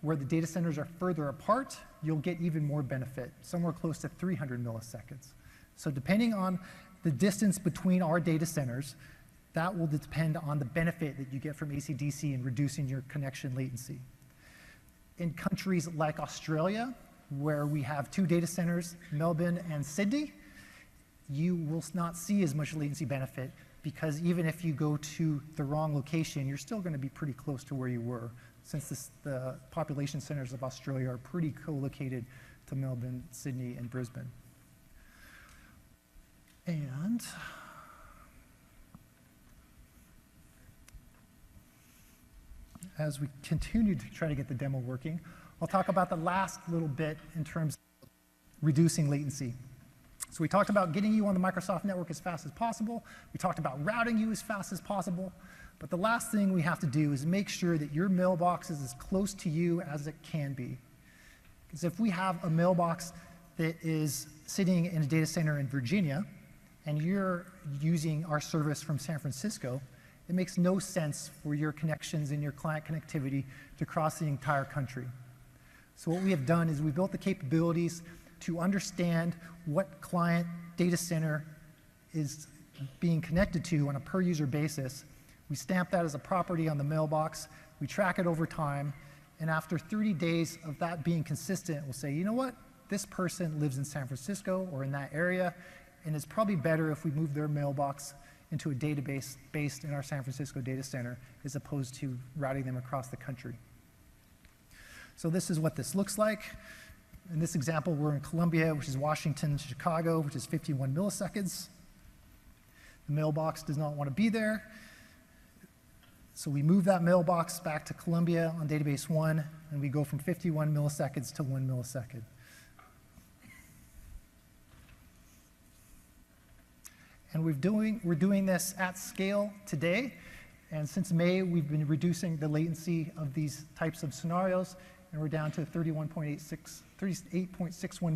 S2: where the data centers are further apart, you'll get even more benefit, somewhere close to 300 milliseconds. So depending on the distance between our data centers, that will depend on the benefit that you get from AC/DC and reducing your connection latency. In countries like Australia, where we have 2 data centers, Melbourne and Sydney, you will not see as much latency benefit because even if you go to the wrong location, you're still going to be pretty close to where you were, since the population centers of Australia are pretty co-located to Melbourne, Sydney, and Brisbane. And as we continue to try to get the demo working, I'll talk about the last little bit in terms of reducing latency. So we talked about getting you on the Microsoft network as fast as possible. We talked about routing you as fast as possible. But the last thing we have to do is make sure that your mailbox is as close to you as it can be. Because if we have a mailbox that is sitting in a data center in Virginia, and you're using our service from San Francisco, it makes no sense for your connections and your client connectivity to cross the entire country. So what we have done is we built the capabilities to understand what client data center is being connected to on a per user basis. We stamp that as a property on the mailbox, we track it over time, and after 30 days of that being consistent, we'll say, you know what, this person lives in San Francisco or in that area, and it's probably better if we move their mailbox into a database based in our San Francisco data center as opposed to routing them across the country. So this is what this looks like. In this example, we're in Columbia, which is Washington, Chicago, which is 51 milliseconds. The mailbox does not want to be there. So we move that mailbox back to Columbia on database 1, and we go from 51 milliseconds to 1 millisecond. And we're doing this at scale today. And since May, we've been reducing the latency of these types of scenarios, and we're down to 38.61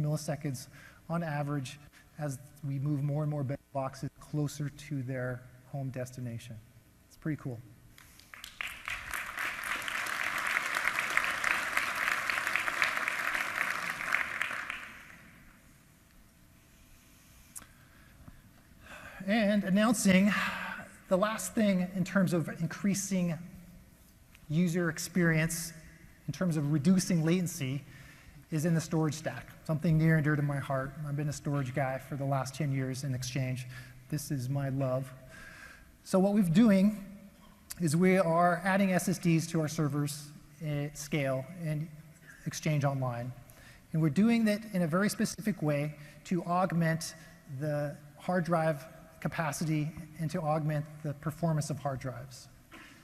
S2: milliseconds on average as we move more and more boxes closer to their home destination. It's pretty cool. And announcing the last thing in terms of increasing user experience, in terms of reducing latency, is in the storage stack, something near and dear to my heart. I've been a storage guy for the last 10 years in Exchange. This is my love. So what we're doing is we are adding SSDs to our servers at scale in Exchange Online. And we're doing that in a very specific way to augment the hard drive capacity and to augment the performance of hard drives.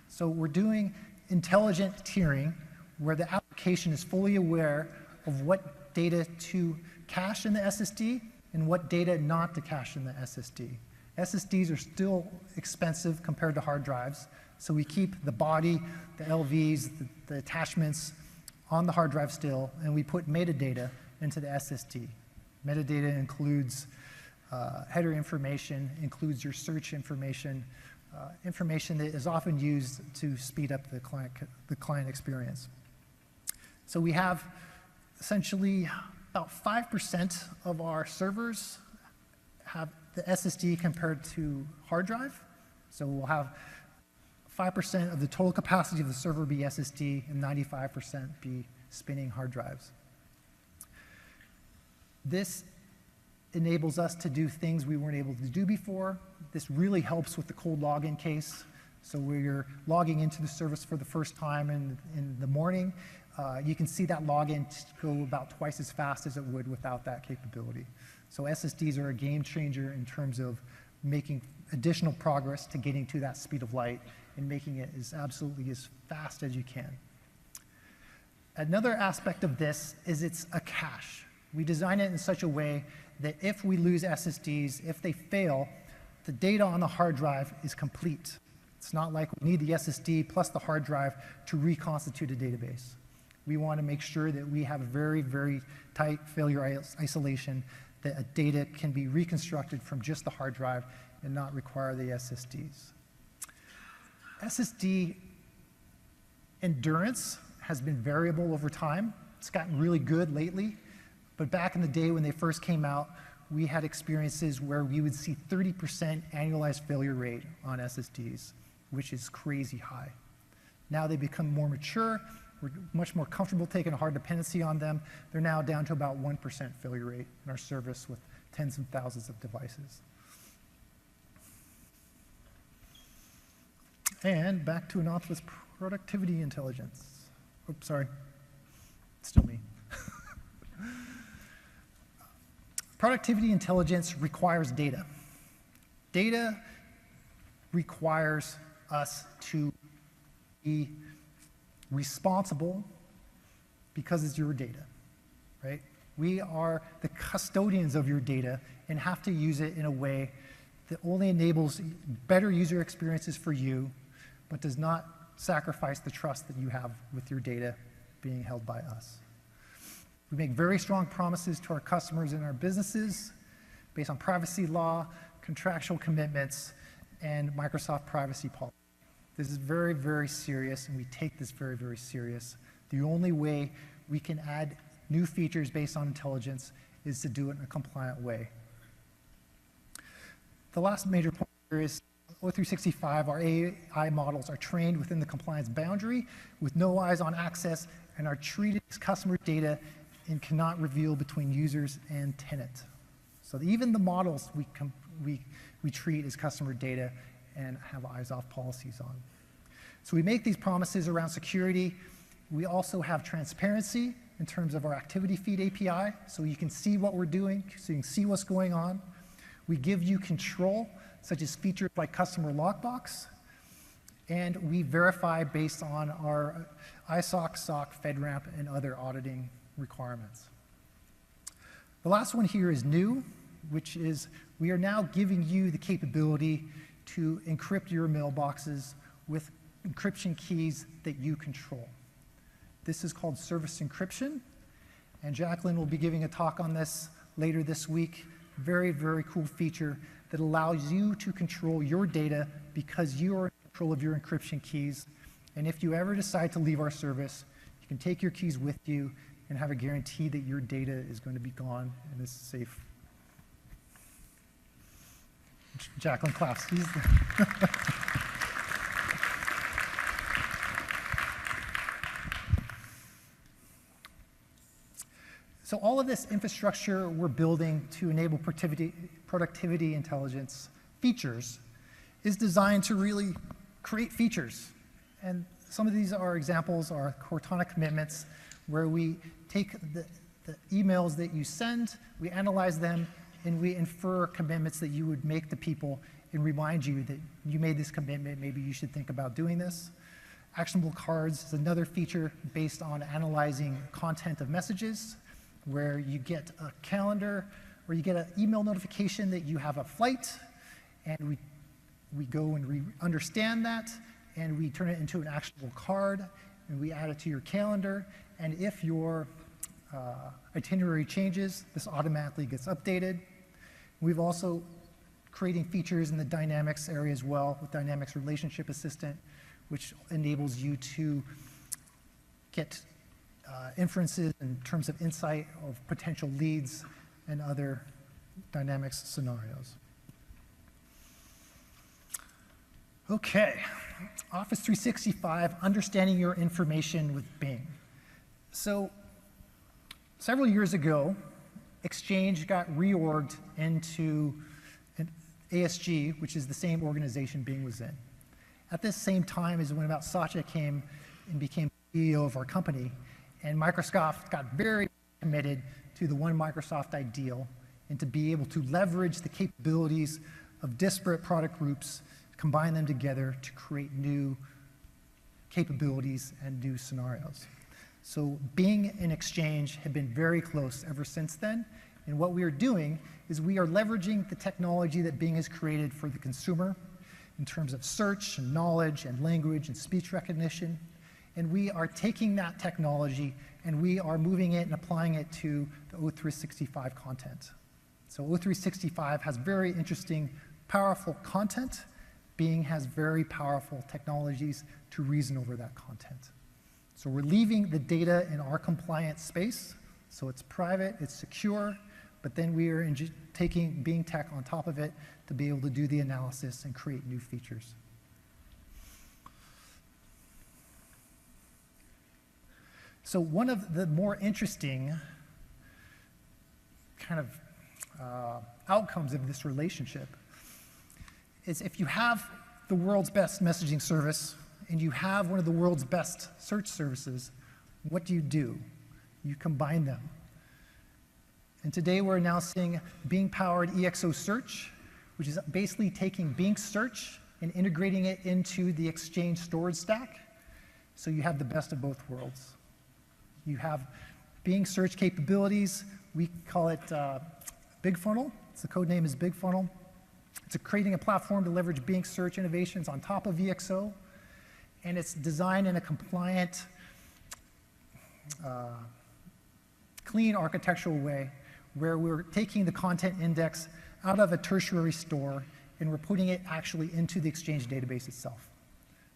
S2: So we're doing intelligent tiering where the application is fully aware of what data to cache in the SSD and what data not to cache in the SSD. SSDs are still expensive compared to hard drives, so we keep the body, the LVs, the attachments on the hard drive still, and we put metadata into the SSD. Metadata includes header information, includes your search information, information that is often used to speed up the client experience. So we have essentially about 5% of our servers have the SSD compared to hard drive. So we'll have 5% of the total capacity of the server be SSD and 95% be spinning hard drives. This enables us to do things we weren't able to do before. This really helps with the cold login case. So where you're logging into the service for the first time in the morning, you can see that login go about twice as fast as it would without that capability. So SSDs are a game changer in terms of making additional progress to getting to that speed of light and making it as absolutely as fast as you can. Another aspect of this is it's a cache. We design it in such a way that if we lose SSDs, if they fail, the data on the hard drive is complete. It's not like we need the SSD plus the hard drive to reconstitute a database. We want to make sure that we have a very, very tight failure isolation, that data can be reconstructed from just the hard drive and not require the SSDs. SSD endurance has been variable over time. It's gotten really good lately. But back in the day when they first came out, we had experiences where we would see 30% annualized failure rate on SSDs, which is crazy high. Now they become more mature. We're much more comfortable taking a hard dependency on them. They're now down to about 1% failure rate in our service with tens of thousands of devices. And back to Anantha's productivity intelligence. Oops, sorry, still me. Productivity intelligence requires data. Data requires us to be responsible because it's your data, right? We are the custodians of your data and have to use it in a way that only enables better user experiences for you, but does not sacrifice the trust that you have with your data being held by us. We make very strong promises to our customers and our businesses based on privacy law, contractual commitments, and Microsoft privacy policy. This is very, very serious, and we take this very, very serious. The only way we can add new features based on intelligence is to do it in a compliant way. The last major point here is O365, our AI models are trained within the compliance boundary with no eyes on access and are treated as customer data and cannot reveal between users and tenant. So even the models we treat as customer data and have eyes-off policies on. So we make these promises around security. We also have transparency in terms of our activity feed API, so you can see what we're doing, so you can see what's going on. We give you control, such as features like customer lockbox, and we verify based on our ISOC, SOC, FedRAMP, and other auditing requirements. The last one here is new, which is we are now giving you the capability to encrypt your mailboxes with encryption keys that you control. This is called service encryption, and Jacqueline will be giving a talk on this later this week. Very, very cool feature that allows you to control your data because you are in control of your encryption keys. And if you ever decide to leave our service, you can take your keys with you and have a guarantee that your data is going to be gone and is safe. Jacqueline claps. So all of this infrastructure we're building to enable productivity intelligence features is designed to really create features. And some of these are examples are Cortana commitments, where we take the emails that you send, we analyze them, and we infer commitments that you would make to people and remind you that you made this commitment, maybe you should think about doing this. Actionable cards is another feature based on analyzing content of messages, where you get a calendar or you get an email notification that you have a flight, and we go and we understand that, and we turn it into an actionable card, and we add it to your calendar, and if your itinerary changes, this automatically gets updated. We've also creating features in the Dynamics area as well with Dynamics Relationship Assistant, which enables you to get inferences in terms of insight of potential leads and other Dynamics scenarios. Okay, Office 365, understanding your information with Bing. So several years ago, Exchange got reorged into an ASG, which is the same organization Bing was in. At this same time is when about Satya came and became CEO of our company, and Microsoft got very committed to the One Microsoft ideal and to be able to leverage the capabilities of disparate product groups, combine them together to create new capabilities and new scenarios. So Bing and Exchange have been very close ever since then. And what we are doing is we are leveraging the technology that Bing has created for the consumer in terms of search and knowledge and language and speech recognition. And we are taking that technology and we are moving it and applying it to the O365 content. So O365 has very interesting, powerful content. Bing has very powerful technologies to reason over that content. So we're leaving the data in our compliant space, so it's private, it's secure, but then we are taking Bing tech on top of it to be able to do the analysis and create new features. So one of the more interesting kind of outcomes of this relationship is if you have the world's best messaging service and you have one of the world's best search services, what do? You combine them. And today we're announcing Bing-powered EXO Search, which is basically taking Bing Search and integrating it into the Exchange storage stack, so you have the best of both worlds. You have Bing Search capabilities. We call it BigFunnel. The code name is BigFunnel. It's creating a platform to leverage Bing Search innovations on top of EXO, and it's designed in a compliant, clean architectural way where we're taking the content index out of a tertiary store and we're putting it actually into the Exchange database itself.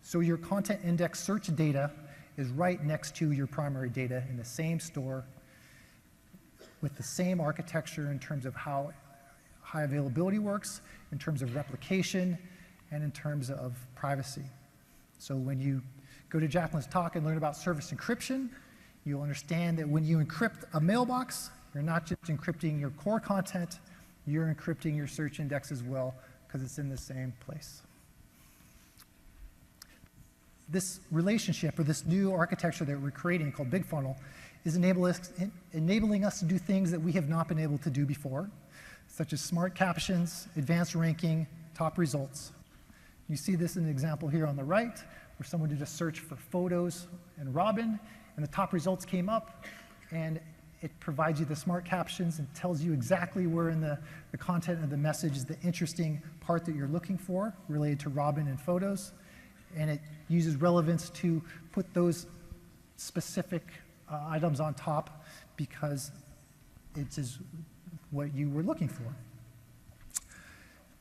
S2: So your content index search data is right next to your primary data in the same store with the same architecture in terms of how high availability works, in terms of replication, and in terms of privacy. So when you go to Jacqueline's talk and learn about service encryption, you'll understand that when you encrypt a mailbox, you're not just encrypting your core content, you're encrypting your search index as well, because it's in the same place. This relationship, or this new architecture that we're creating called BigFunnel, is enabling us to do things that we have not been able to do before, such as smart captions, advanced ranking, top results. You see this in an example here on the right, where someone did a search for photos and Robin, and the top results came up, and it provides you the smart captions and tells you exactly where in the content of the message is the interesting part that you're looking for related to Robin and photos. And it uses relevance to put those specific items on top because it is what you were looking for.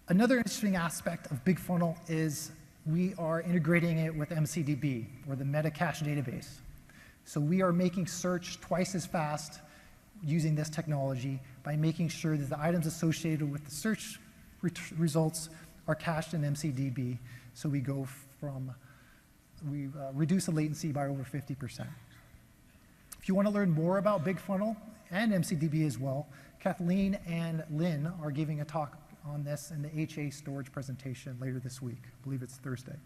S2: Another interesting aspect of BigFunnel is we are integrating it with MCDB, or the Metacache database. So we are making search twice as fast using this technology by making sure that the items associated with the search results are cached in MCDB. So we go from, we reduce the latency by over 50%. If you want to learn more about BigFunnel and MCDB as well, Kathleen and Lynn are giving a talk on this in the HA storage presentation later this week. I believe it's Thursday.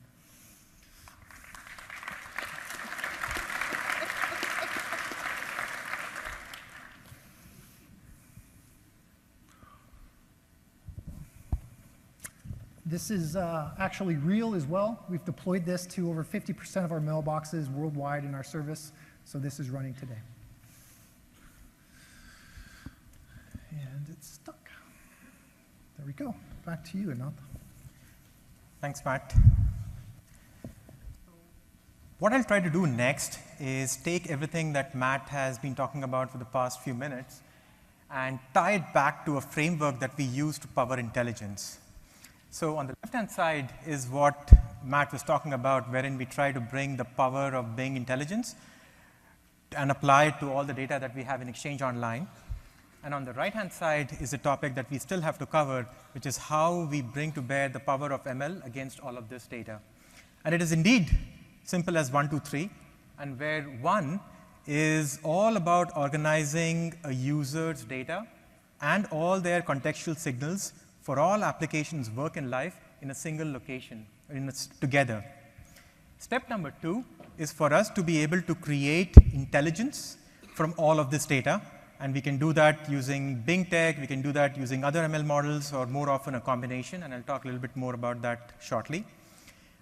S2: This is actually real as well. We've deployed this to over 50% of our mailboxes worldwide in our service, so this is running today. And it's stuck. There we go. Back to you, Anant.
S1: Thanks, Matt. What I'll try to do next is take everything that Matt has been talking about for the past few minutes and tie it back to a framework that we use to power intelligence. So on the left-hand side is what Matt was talking about, wherein we try to bring the power of Bing intelligence and apply it to all the data that we have in Exchange Online. And on the right-hand side is a topic that we still have to cover, which is how we bring to bear the power of ML against all of this data. And it is indeed simple as 1, 2, 3, and where 1 is all about organizing a user's data and all their contextual signals for all applications work in life in a single location, together. Step number 2 is for us to be able to create intelligence from all of this data. And we can do that using Bing Tech, we can do that using other ML models, or more often a combination, and I'll talk a little bit more about that shortly.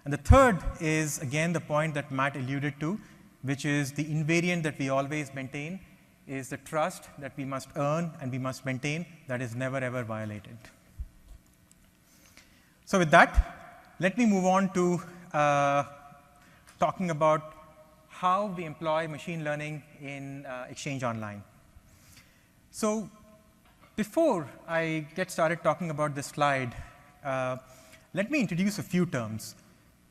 S1: And the third is, again, the point that Matt alluded to, which is the invariant that we always maintain is the trust that we must earn and we must maintain that is never, ever violated. So with that, let me move on to talking about how we employ machine learning in Exchange Online. So before I get started talking about this slide, let me introduce a few terms.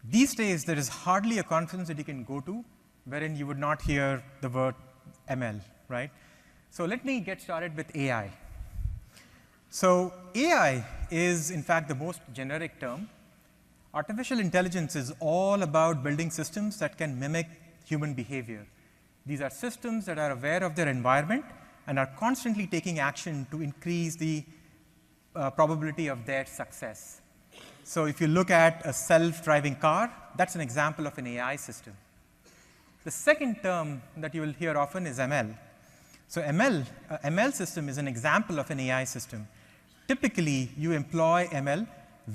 S1: These days, there is hardly a conference that you can go to wherein you would not hear the word ML, right? So let me get started with AI. So AI is, in fact, the most generic term. Artificial intelligence is all about building systems that can mimic human behavior. These are systems that are aware of their environment and are constantly taking action to increase the probability of their success. So if you look at a self-driving car, that's an example of an AI system. The second term that you will hear often is ML. So ML system is an example of an AI system. Typically, you employ ML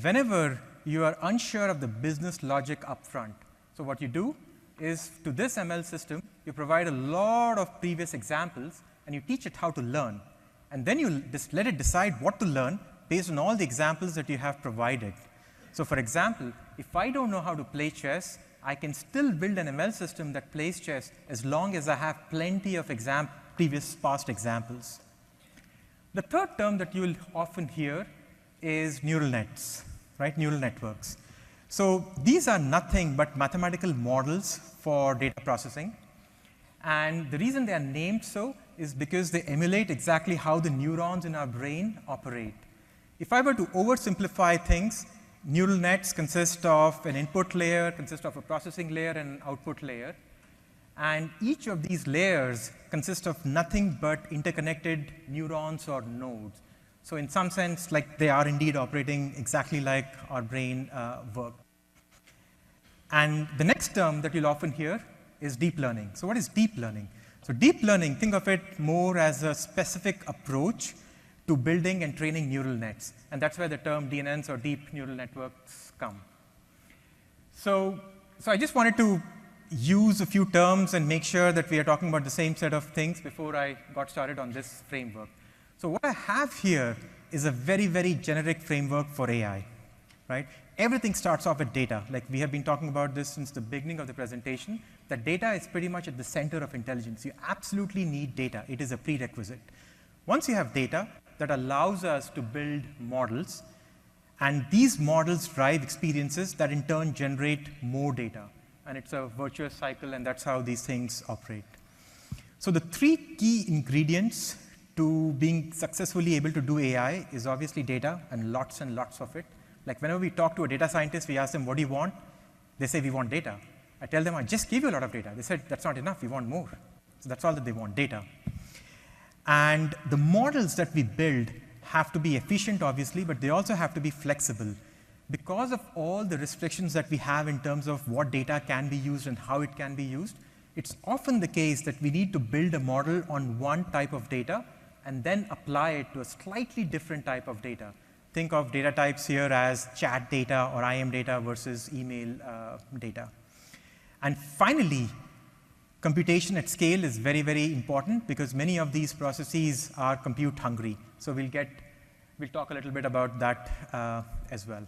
S1: whenever you are unsure of the business logic upfront. So what you do is, to this ML system, you provide a lot of previous examples, and you teach it how to learn. And then you just let it decide what to learn based on all the examples that you have provided. So for example, if I don't know how to play chess, I can still build an ML system that plays chess as long as I have plenty of previous past examples. The third term that you will often hear is neural nets, right? Neural networks. So these are nothing but mathematical models for data processing. And the reason they are named so is because they emulate exactly how the neurons in our brain operate. If I were to oversimplify things, neural nets consist of an input layer, consist of a processing layer, and an output layer. And each of these layers consists of nothing but interconnected neurons or nodes. So in some sense, like, they are indeed operating exactly like our brain works. And the next term that you'll often hear is deep learning. So what is deep learning? So deep learning, think of it more as a specific approach to building and training neural nets. And that's where the term DNNs, or deep neural networks, come. So I just wanted to use a few terms and make sure that we are talking about the same set of things before I got started on this framework. So what I have here is a very, very generic framework for AI, right? Everything starts off with data. Like we have been talking about this since the beginning of the presentation, that data is pretty much at the center of intelligence. You absolutely need data. It is a prerequisite. Once you have data, that allows us to build models, and these models drive experiences that in turn generate more data. And it's a virtuous cycle, and that's how these things operate. So the three key ingredients to being successfully able to do AI is obviously data, and lots of it. Like whenever we talk to a data scientist, we ask them, what do you want? They say, we want data. I tell them, I just gave you a lot of data. They said, that's not enough, we want more. So that's all that they want, data. And the models that we build have to be efficient, obviously, but they also have to be flexible. Because of all the restrictions that we have in terms of what data can be used and how it can be used, it's often the case that we need to build a model on one type of data and then apply it to a slightly different type of data. Think of data types here as chat data or IM data versus email data. And finally, computation at scale is very, very important because many of these processes are compute hungry. So we'll talk a little bit about that as well.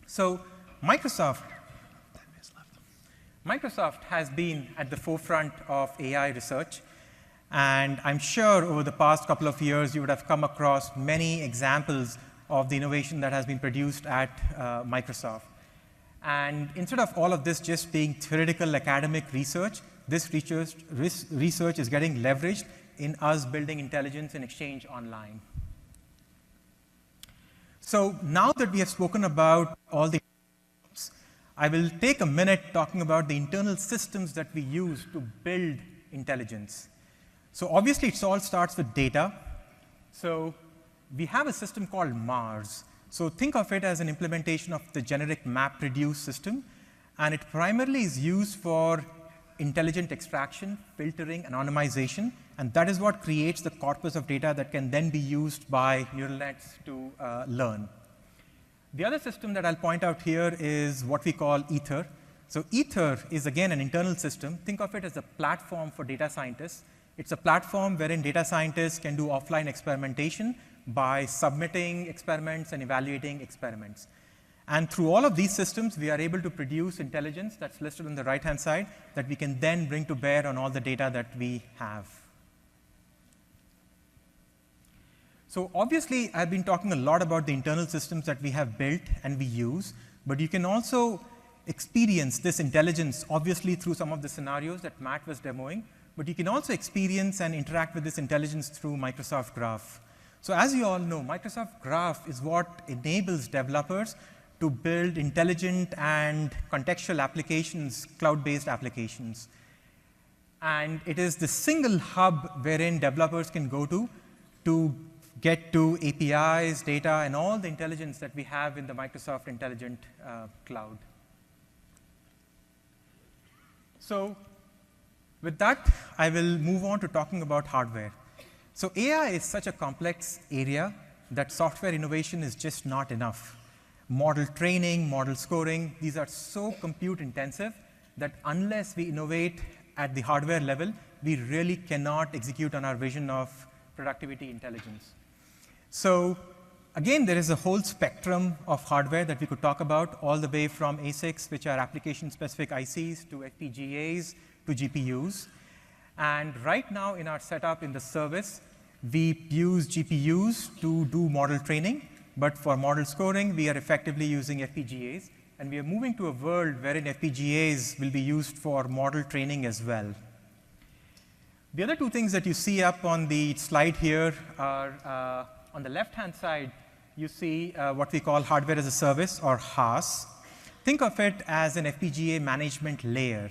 S1: So Microsoft has been at the forefront of AI research. And I'm sure over the past couple of years, you would have come across many examples of the innovation that has been produced at Microsoft. And instead of all of this just being theoretical academic research, this research is getting leveraged in us building intelligence in Exchange Online. So now that we have spoken about all the, I will take a minute talking about the internal systems that we use to build intelligence. So obviously, it all starts with data. So we have a system called Mars. So think of it as an implementation of the generic MapReduce system. And it primarily is used for intelligent extraction, filtering, anonymization. And that is what creates the corpus of data that can then be used by neural nets to learn. The other system that I'll point out here is what we call Ether. So Ether is, again, an internal system. Think of it as a platform for data scientists. It's a platform wherein data scientists can do offline experimentation by submitting experiments and evaluating experiments. And through all of these systems, we are able to produce intelligence that's listed on the right-hand side that we can then bring to bear on all the data that we have. So obviously, I've been talking a lot about the internal systems that we have built and we use, but you can also experience this intelligence, obviously, through some of the scenarios that Matt was demoing, but you can also experience and interact with this intelligence through Microsoft Graph. So as you all know, Microsoft Graph is what enables developers to build intelligent and contextual applications, cloud-based applications. And it is the single hub wherein developers can go to get to APIs, data, and all the intelligence that we have in the Microsoft Intelligent Cloud. So with that, I will move on to talking about hardware. So AI is such a complex area that software innovation is just not enough. Model training, model scoring, these are so compute intensive that unless we innovate at the hardware level, we really cannot execute on our vision of productivity intelligence. So again, there is a whole spectrum of hardware that we could talk about, all the way from ASICs, which are application-specific ICs, to FPGAs, to GPUs. And right now in our setup in the service, we use GPUs to do model training. But for model scoring, we are effectively using FPGAs. And we are moving to a world wherein FPGAs will be used for model training as well. The other two things that you see up on the slide here are, on the left-hand side, you see what we call hardware as a service, or HaaS. Think of it as an FPGA management layer.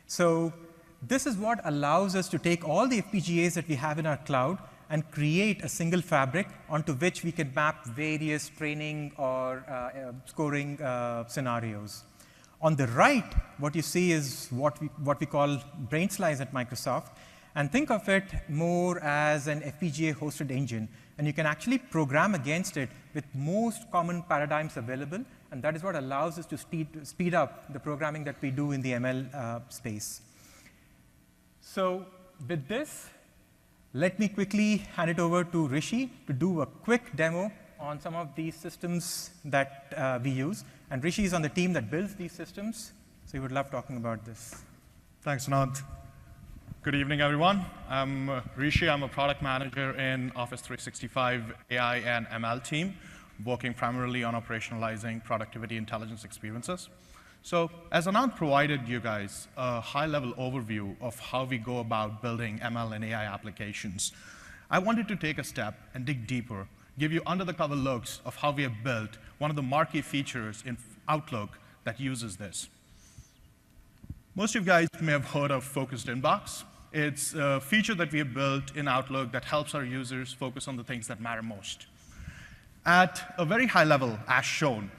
S1: So this is what allows us to take all the FPGAs that we have in our cloud and create a single fabric onto which we can map various training or scoring scenarios. On the right, what you see is what we call brain slice at Microsoft. And think of it more as an FPGA-hosted engine. And you can actually program against it with most common paradigms available. And that is what allows us to speed up the programming that we do in the ML space. So with this, let me quickly hand it over to Rishi to do a quick demo on some of these systems that we use. And Rishi is on the team that builds these systems, so he would love talking about this.
S4: Thanks, Anand. Good evening, everyone. I'm Rishi. I'm a product manager in Office 365 AI and ML team, working primarily on operationalizing productivity intelligence experiences. So as Anand provided you guys a high-level overview of how we go about building ML and AI applications, I wanted to take a step and dig deeper, give you under-the-cover looks of how we have built one of the marquee features in Outlook that uses this. Most of you guys may have heard of Focused Inbox. It's a feature that we have built in Outlook that helps our users focus on the things that matter most. At a very high level, as shown,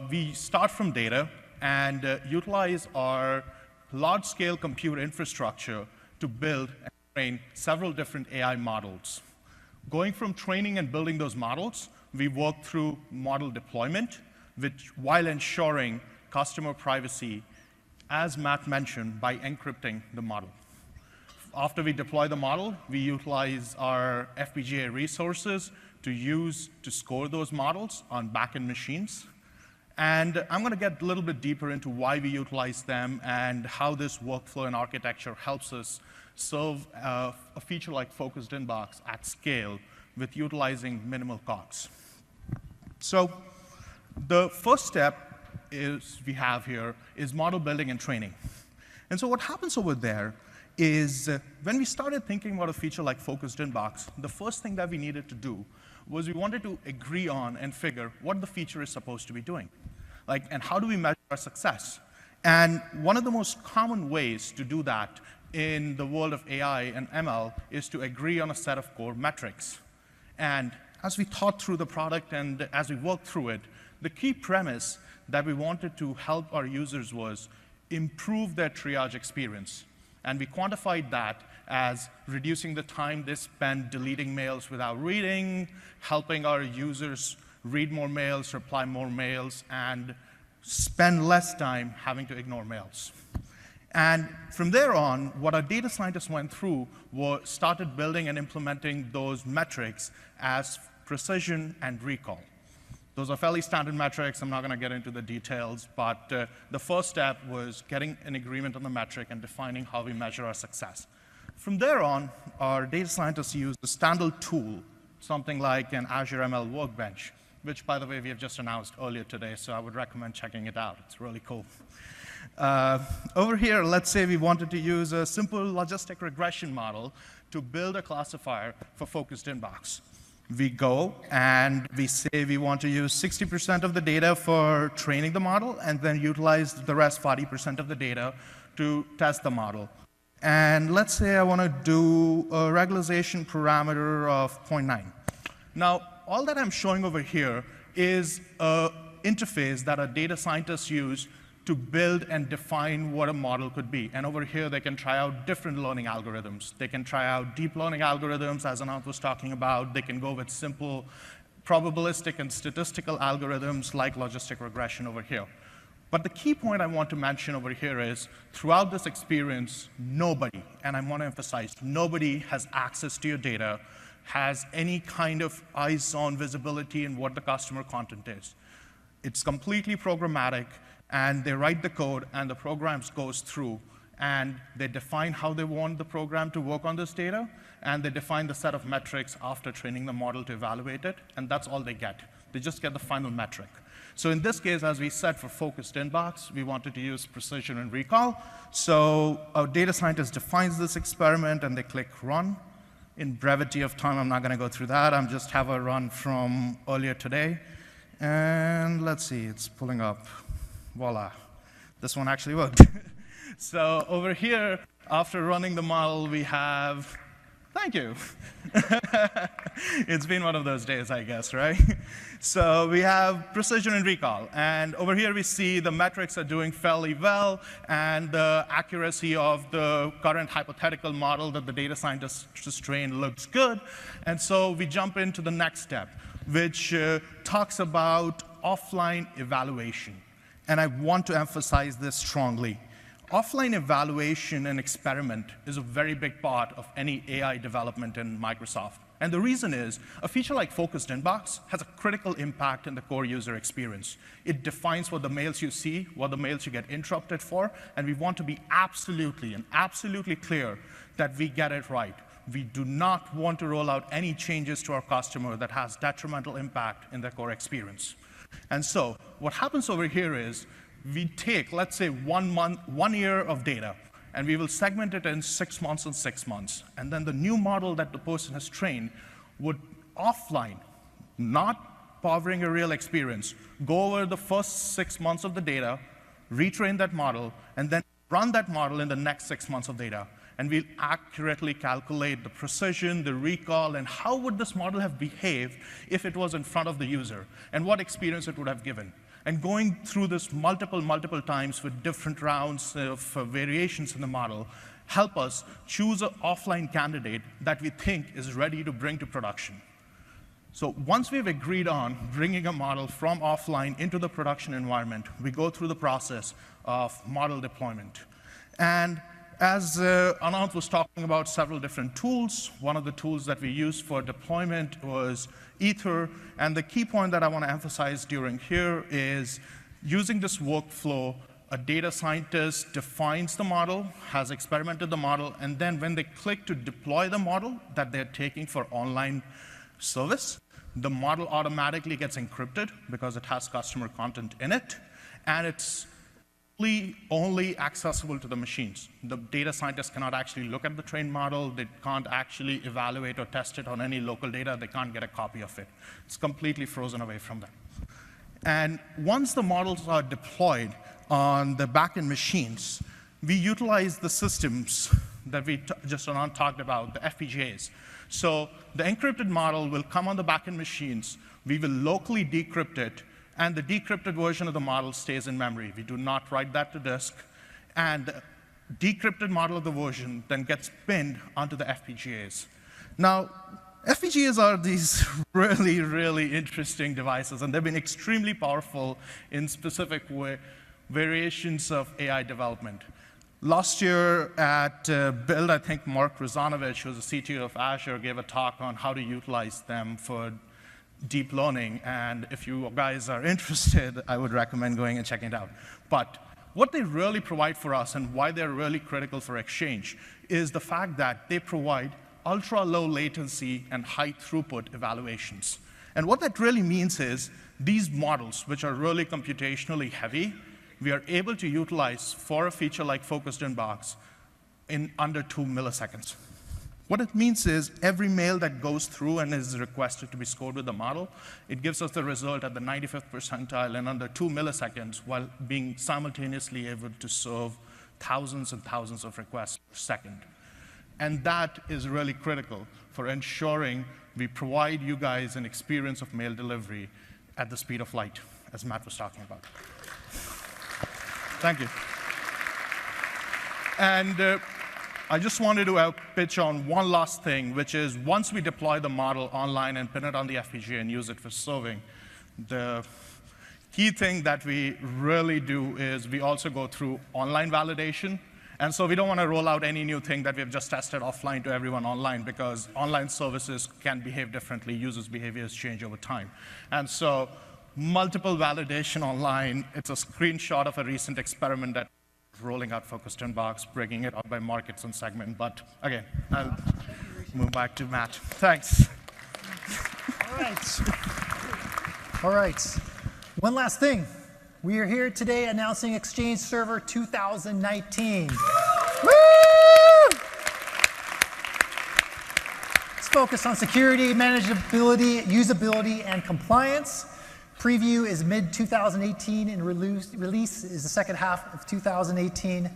S4: we start from data and utilize our large-scale compute infrastructure to build and train several different AI models. Going from training and building those models, we work through model deployment, while ensuring customer privacy, as Matt mentioned, by encrypting the model. After we deploy the model, we utilize our FPGA resources to score those models on backend machines. And I'm going to get a little bit deeper into why we utilize them and how this workflow and architecture helps us serve a feature like Focused Inbox at scale with utilizing minimal costs. So the first step we have here is model building and training. And so what happens over there is when we started thinking about a feature like Focused Inbox, the first thing that we needed to do was we wanted to agree on and figure what the feature is supposed to be doing. And how do we measure our success? And one of the most common ways to do that in the world of AI and ML is to agree on a set of core metrics. And as we thought through the product and as we worked through it, the key premise that we wanted to help our users was improve their triage experience. And we quantified that as reducing the time they spend deleting mails without reading, helping our users read more mails, reply more mails, and spend less time having to ignore mails. And from there on, what our data scientists went through was started building and implementing those metrics as precision and recall. Those are fairly standard metrics. I'm not going to get into the details, but the first step was getting an agreement on the metric and defining how we measure our success. From there on, our data scientists used a standard tool, something like an Azure ML Workbench, which, by the way, we have just announced earlier today, so I would recommend checking it out. It's really cool. Over here, let's say we wanted to use a simple logistic regression model to build a classifier for Focused Inbox. We go and we say we want to use 60% of the data for training the model and then utilize the rest 40% of the data to test the model. And let's say I want to do a regularization parameter of 0.9. Now, all that I'm showing over here is an interface that our data scientists use to build and define what a model could be. And over here, they can try out different learning algorithms. They can try out deep learning algorithms, as Anand was talking about. They can go with simple probabilistic and statistical algorithms like logistic regression over here. But the key point I want to mention over here is, throughout this experience, nobody, and I want to emphasize, nobody has access to your data, has any kind of eyes-on visibility in what the customer content is. It's completely programmatic, and they write the code, and the program goes through, and they define how they want the program to work on this data, and they define the set of metrics after training the model to evaluate it, and that's all they get. They just get the final metric. So in this case, as we said for Focused Inbox, we wanted to use precision and recall. So our data scientist defines this experiment, and they click Run. In brevity of time, I'm not going to go through that. I'm just have a run from earlier today. And let's see, it's pulling up. Voila. This one actually worked. So over here, after running the model, we have Thank you. It's been one of those days, I guess, right? So we have precision and recall. And over here, we see the metrics are doing fairly well, and the accuracy of the current hypothetical model that the data scientist just trained looks good. And so we jump into the next step, which talks about offline evaluation. And I want to emphasize this strongly. Offline evaluation and experiment is a very big part of any AI development in Microsoft. And the reason is, a feature like Focused Inbox has a critical impact in the core user experience. It defines what the mails you see, what the mails you get interrupted for, and we want to be absolutely clear that we get it right. We do not want to roll out any changes to our customer that has detrimental impact in their core experience. And so what happens over here is, we take, let's say, 1 year of data, and we will segment it in 6 months and 6 months. And then the new model that the person has trained would offline, not powering a real experience, go over the first 6 months of the data, retrain that model, and then run that model in the next 6 months of data. And we'll accurately calculate the precision, the recall, and how would this model have behaved if it was in front of the user, and what experience it would have given. And going through this multiple times with different rounds of variations in the model help us choose an offline candidate that we think is ready to bring to production. So once we've agreed on bringing a model from offline into the production environment, we go through the process of model deployment. And as Anant was talking about several different tools, one of the tools that we used for deployment was Ether. And the key point that I want to emphasize during here is using this workflow, a data scientist defines the model, has experimented the model, and then when they click to deploy the model that they're taking for online service, the model automatically gets encrypted because it has customer content in it, and it's only accessible to the machines. The data scientists cannot actually look at the trained model. They can't actually evaluate or test it on any local data. They can't get a copy of it. It's completely frozen away from them. And once the models are deployed on the backend machines, we utilize the systems that we just talked about, the FPGAs. So the encrypted model will come on the backend machines. We will locally decrypt it, and the decrypted version of the model stays in memory. We do not write that to disk. And the decrypted model of the version then gets pinned onto the FPGAs. Now, FPGAs are these really interesting devices, and they've been extremely powerful in specific variations of AI development. Last year at Build, I think Mark Rosanovich, who's the CTO of Azure, gave a talk on how to utilize them for deep learning, and if you guys are interested, I would recommend going and checking it out. But what they really provide for us and why they're really critical for Exchange is the fact that they provide ultra-low latency and high throughput evaluations. And what that really means is these models, which are really computationally heavy, we are able to utilize for a feature like Focused Inbox in under 2 milliseconds. What it means is every mail that goes through and is requested to be scored with the model, it gives us the result at the 95th percentile in under 2 milliseconds while being simultaneously able to serve thousands and thousands of requests per second. And that is really critical for ensuring we provide you guys an experience of mail delivery at the speed of light, as Matt was talking about. Thank you. And I just wanted to pitch on one last thing, which is once we deploy the model online and pin it on the FPGA and use it for serving, the key thing that we really do is we also go through online validation. And so we don't want to roll out any new thing that we've just tested offline to everyone online, because online services can behave differently. Users' behaviors change over time. And so multiple validation online. It's a screenshot of a recent experiment that rolling out Focused Inbox, breaking it up by markets and segment. But again, I'll move back to Matt. Thanks.
S2: All right. One last thing. We are here today announcing Exchange Server 2019. Woo! It's focused on security, manageability, usability, and compliance. Preview is mid-2018, and release is the second half of 2018.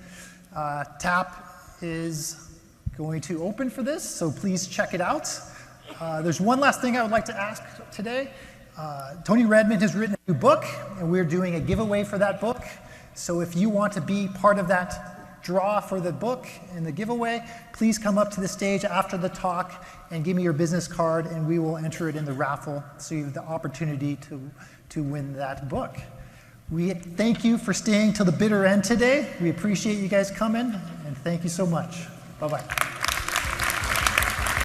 S2: TAP is going to open for this, so please check it out. There's one last thing I would like to ask today. Tony Redmond has written a new book, and we're doing a giveaway for that book. So if you want to be part of that draw for the book and the giveaway, please come up to the stage after the talk and give me your business card, and we will enter it in the raffle so you have the opportunity to win that book. We thank you for staying till the bitter end today. We appreciate you guys coming, and thank you so much. Bye-bye.